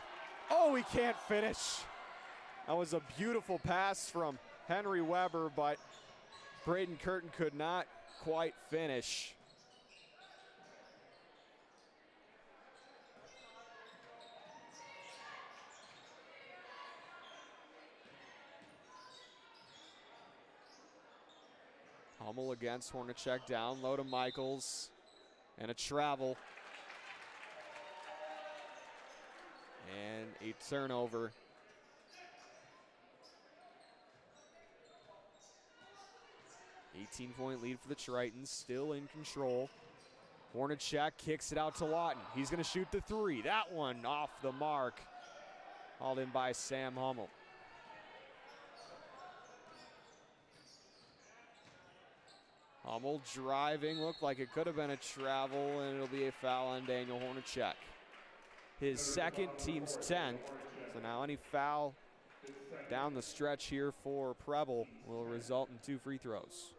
A: Oh, he can't finish. That was a beautiful pass from Henry Weber, but Braden Curtin could not quite finish. Hummel against Hornacek, down low to Michaels, and a travel. And a turnover. .18 lead for the Tritons, still in control. Hornacek kicks it out to Lawton. He's going to shoot the three. That one off the mark. Hauled in by Sam Hummel. Hummel driving, looked like it could have been a travel, and it'll be a foul on Daniel Hornacek. His second, team's 10th. So now any foul down the stretch here for Preble will result in 2 free throws.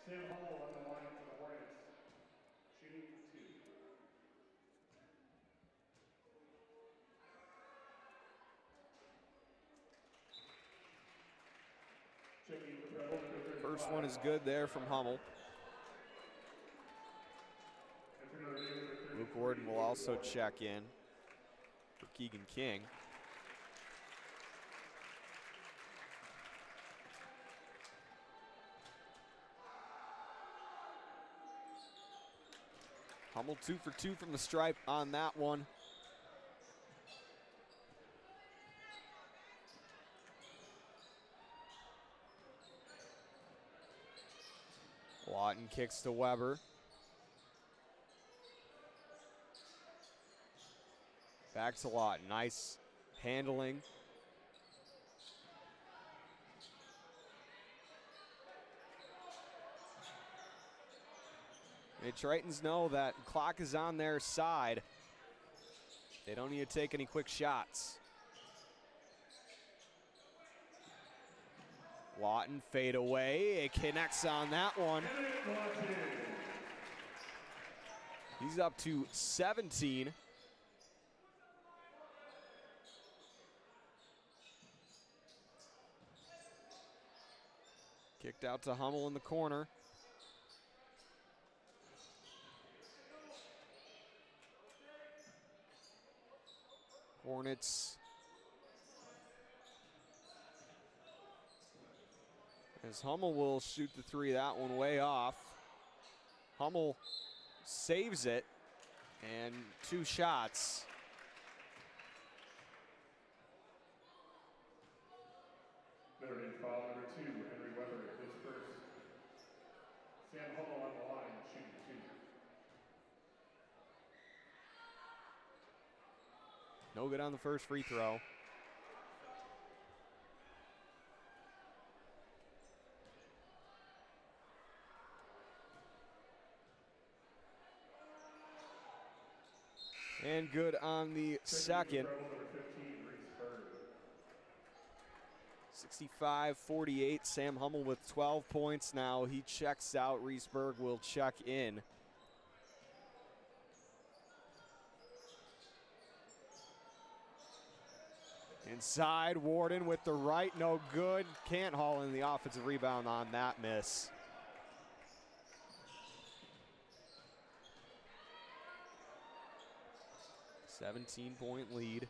B: Sam Hummel on the line for the Hornets, shooting 2. Checking for Preble, number 35.
A: First one is good there from Hummel. Luke Warden will also check in for Keegan King. Hummel 2 for 2 from the stripe on that one. Lawton kicks to Weber. Back to Lawton. Nice handling. The Tritons know that clock is on their side. They don't need to take any quick shots. Lawton fade away. It connects on that one. He's up to 17. Kicked out to Hummel in the corner. Hornets. As Hummel will shoot the three, that one way off. Hummel saves it, and 2 shots.
B: Notre Dame foul number 2, Henry Weber, his first. Sam Hummel on the line, shooting 2.
A: No good on the first free throw. And good on the second. 65-48, Sam Hummel with 12 points now. He checks out, Reesburg will check in. Inside, Warden with the right, no good. Can't haul in the offensive rebound on that miss. $17-point lead.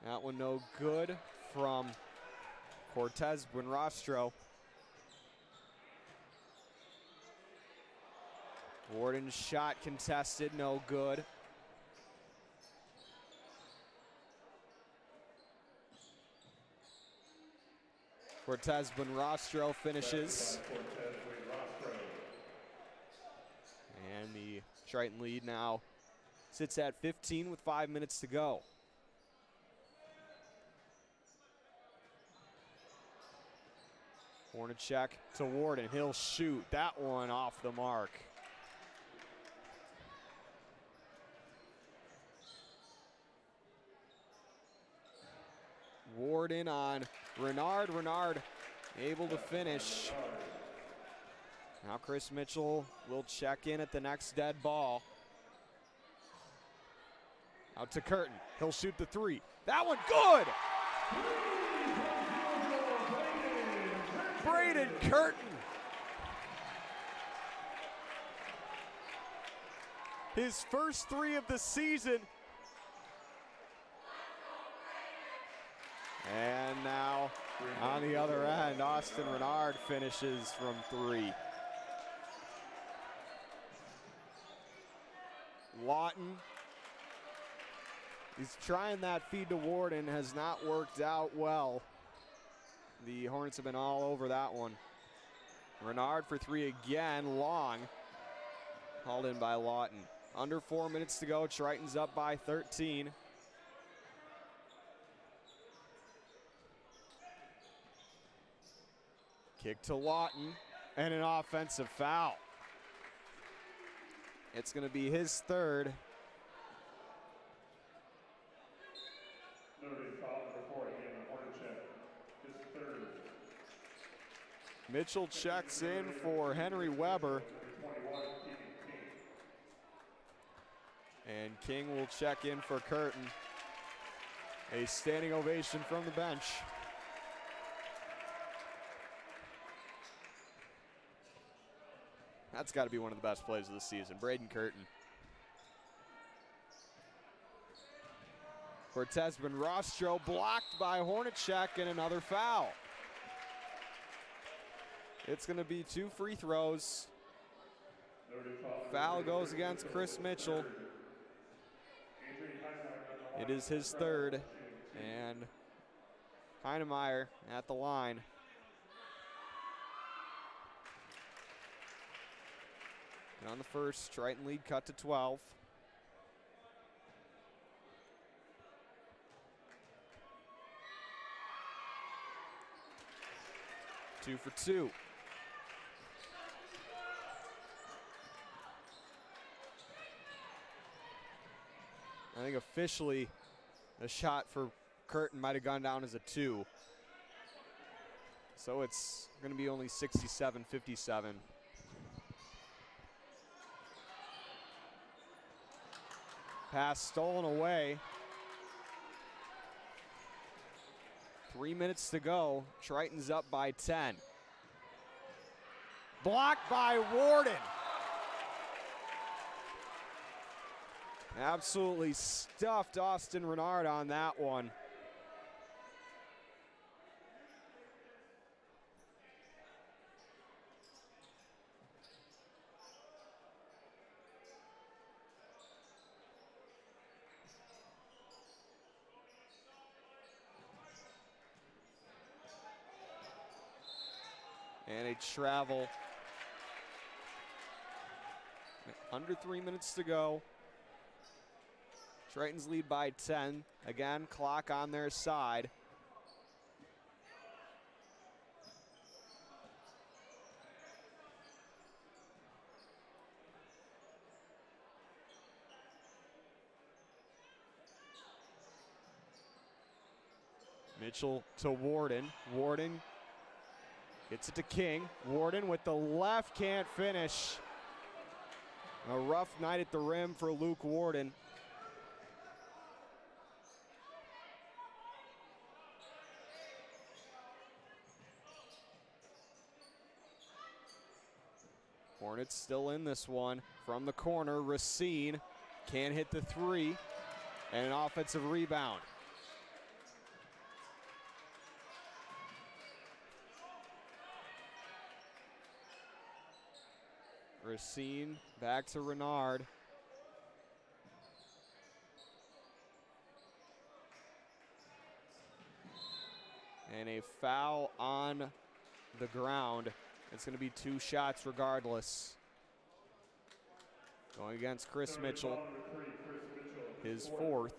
A: That one no good from Cortez Buenrostro. Warden's shot contested, no good. Cortez Buenrostro finishes. And the Triton lead now sits at 15 with 5 minutes to go. Hornacek to Warden. He'll shoot that one off the mark. Warden on Renard. Renard able to finish. Now Chris Mitchell will check in at the next dead ball. Out to Curtin. He'll shoot the three. That one good! Braden Curtin. His first 3 of the season. And now on the other end, Austin Renard finishes from 3. Lawton. He's trying that feed to Warden, has not worked out well. The Hornets have been all over that one. Renard for 3 again, long. Hauled in by Lawton. Under 4 minutes to go, Tritons up by 13. Kick to Lawton, and an offensive foul. It's going to be his 3rd. Mitchell checks in for Henry Weber. And King will check in for Curtin. A standing ovation from the bench. That's got to be one of the best plays of the season. Braden Curtin. Cortez Buenrostro blocked by Hornacek, and another foul. It's going to be 2 free throws. Foul goes against Chris Mitchell. It is his 3rd, and Heinemeyer at the line. And on the first, Triton lead cut to 12. Two for two. I think officially the shot for Curtin might have gone down as a 2. So it's going to be only 67-57. Pass stolen away. 3 minutes to go. Tritons up by 10. Blocked by Warden. Absolutely stuffed Austin Renard on that one. And a travel. Under 3 minutes to go. Tritons lead by 10. Again, clock on their side. Mitchell to Warden. Warden gets it to King. Warden with the left, can't finish. A rough night at the rim for Luke Warden. Hornets still in this one. From the corner, Racine can't hit the 3. And an offensive rebound. Racine back to Renard. And a foul on the ground. It's going to be 2 shots regardless. Going against Chris Mitchell, his 4th.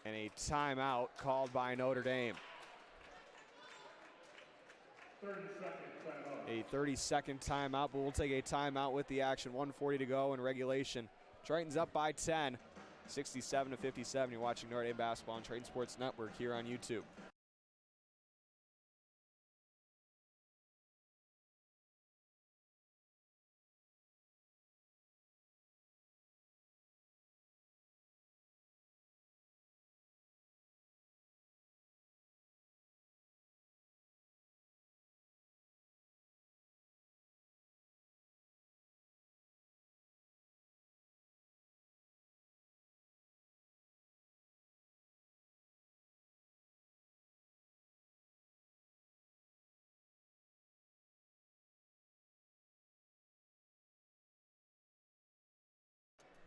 A: And a timeout called by Notre Dame. 30-second timeout. A 30-second timeout, but we'll take a timeout with the action. 1:40 to go in regulation. Tritons up by 10, 67-57. You're watching Notre Dame basketball on Triton Sports Network here on YouTube.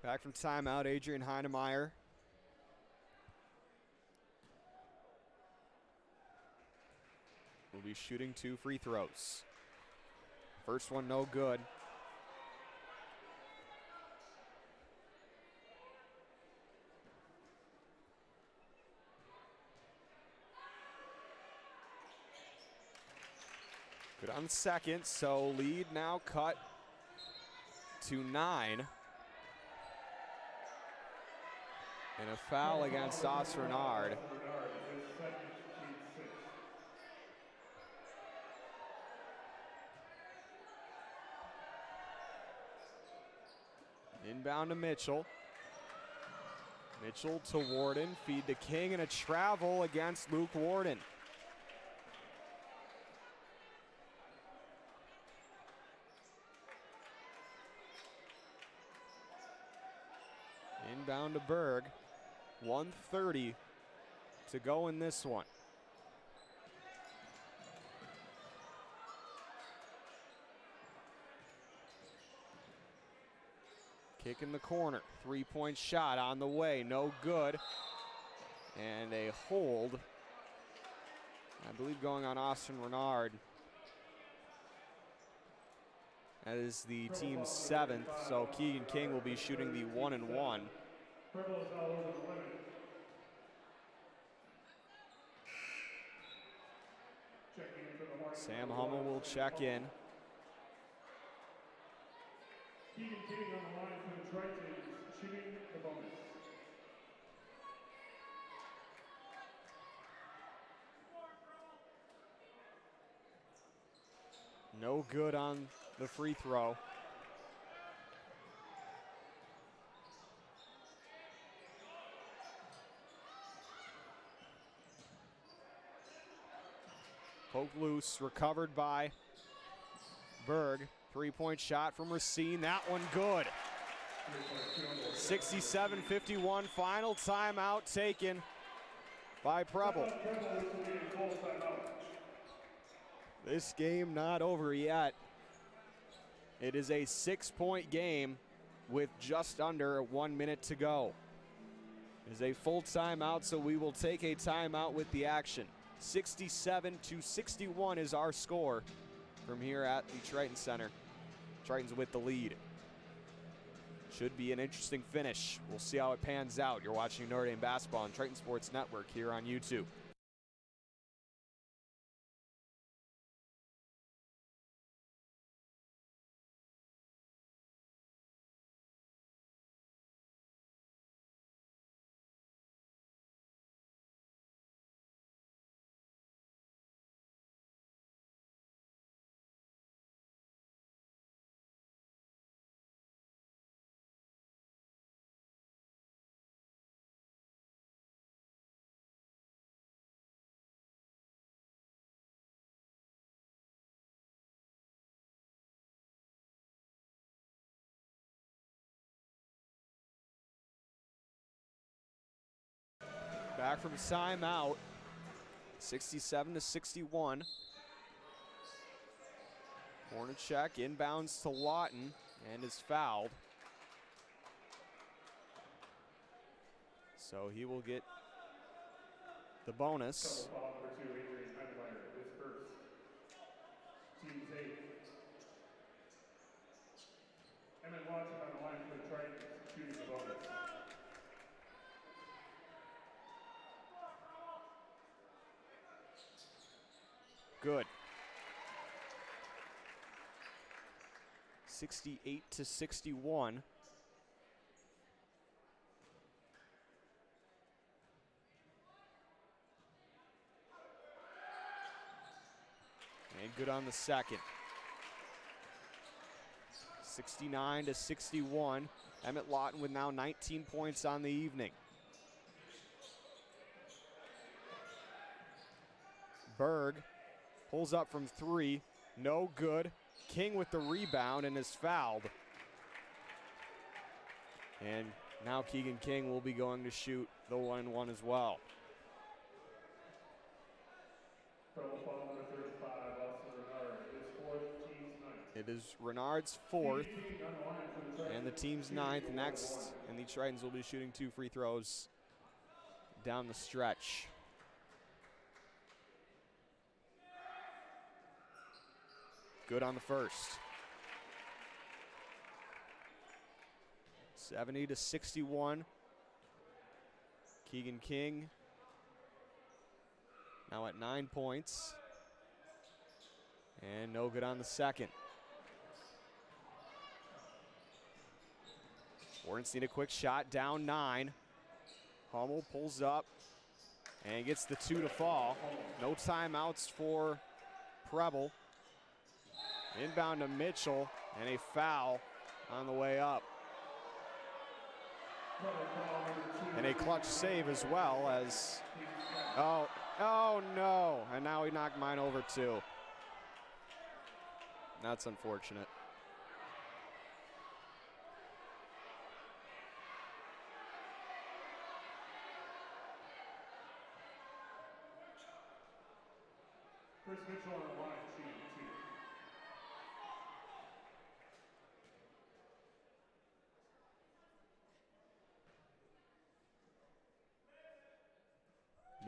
A: Back from timeout, Adrian Heinemeyer. Will be shooting 2 free throws. First one no good. Good on the second, so lead now cut to 9. And a foul against Austin Renard. Inbound to Mitchell. Mitchell to Warden, feed to King, and a travel against Luke Warden. Inbound to Berg. 1:30 to go in this one. Kick in the corner. 3-point shot on the way. No good. And a hold, I believe, going on Austin Renard. That is the team's 7th, so Keegan King will be shooting the 1-1.
B: Preble is all over the limit. Checking in for the Hornets.
A: Sam Hummel will check in.
B: Keegan King on the line for the Tritons, shooting the bonus.
A: No good on the free throw. Poked loose, recovered by Berg. Three-point shot from Racine, that one good. 67-51, final timeout taken by Preble. This game not over yet. It is a 6-point game with just under 1 minute to go. It is a full timeout, so we will take a timeout with the action. 67-61 is our score from here at the Triton Center. Tritons with the lead. Should be an interesting finish. We'll see how it pans out. You're watching Notre Dame Basketball on Triton Sports Network here on YouTube. Back from timeout, 67-61. Hornacek inbounds to Lawton and is fouled. So he will get the bonus.
B: Foul number 2, Adrian Heidemeyer, his first. Team's 8th. Emmett Watson on the line for the Tritons, shooting the bonus.
A: Good. 68-61. And good on the second. 69-61. Emmett Lawton with now 19 points on the evening. Berg pulls up from 3, no good. King with the rebound and is fouled. And now Keegan King will be going to shoot the 1-1 as well.
B: Foul number 35, Austin Renard, his 4th, team's 9th.
A: It is Renard's 4th and the team's 9th next, and the Tritons will be shooting 2 free throws down the stretch. Good on the first. 70-61. Keegan King now at 9 points. And no good on the second. Hornets need a quick shot, down 9. Hummel pulls up and gets the 2 to fall. No timeouts for Preble. Inbound to Mitchell, and a foul on the way up. And a clutch save as well as, oh no, and now he knocked mine over too. That's unfortunate.
B: Chris Mitchell on the line, shooting 2.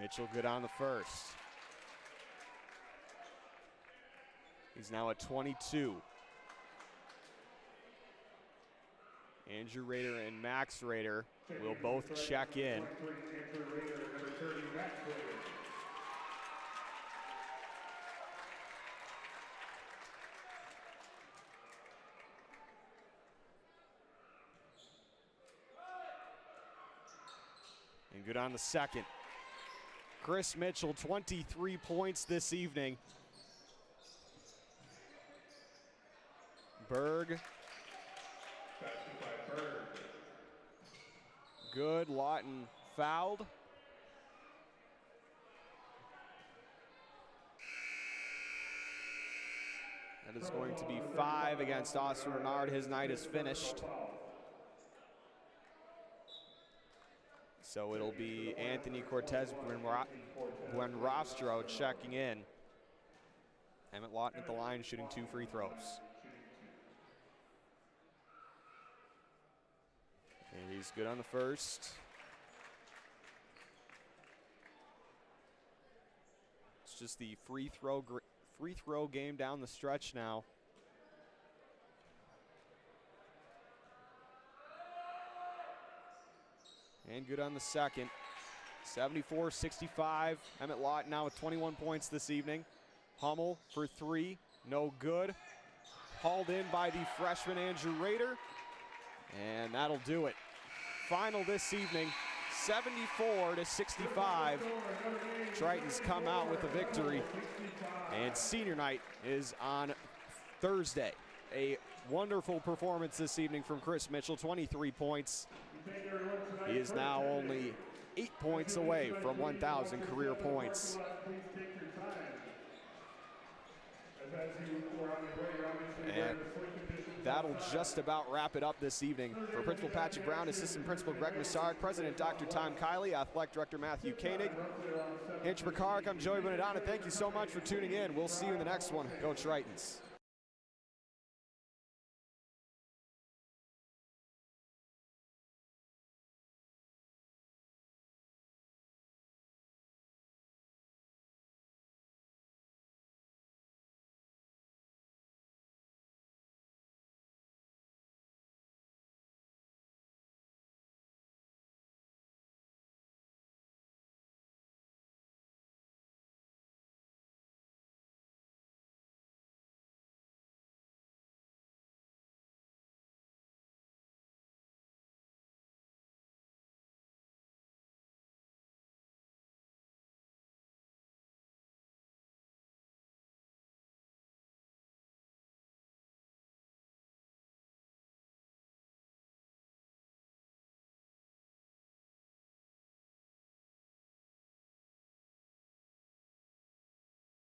A: Mitchell good on the first. He's now at 22. Andrew Rader and Max Rader will both check in. And good on the second. Chris Mitchell, 23 points this evening. Berg. Good. Lawton fouled. That is going to be 5 against Austin Renard. His night is finished. So it'll be Anthony Cortez Buenrostro checking in. Emmett Lawton at the line shooting 2 free throws. And he's good on the first. It's just the free throw game down the stretch now. And good on the second. 74-65. Emmett Lawton now with 21 points this evening. Hummel for 3, no good. Hauled in by the freshman Andrew Rader. And that'll do it. Final this evening, 74-65. Tritons come out with a victory. And senior night is on Thursday. A wonderful performance this evening from Chris Mitchell, 23 points. He is now only 8 points away from 1,000 career points. And that'll just about wrap it up this evening. For Principal Patrick Brown, Assistant Principal Greg Massard, President Dr. Tom Kiley, Athletic Director Matthew Koenig, Hinch McCarrick, I'm Joey Bonadonna. Thank you so much for tuning in. We'll see you in the next one. Go Tritons.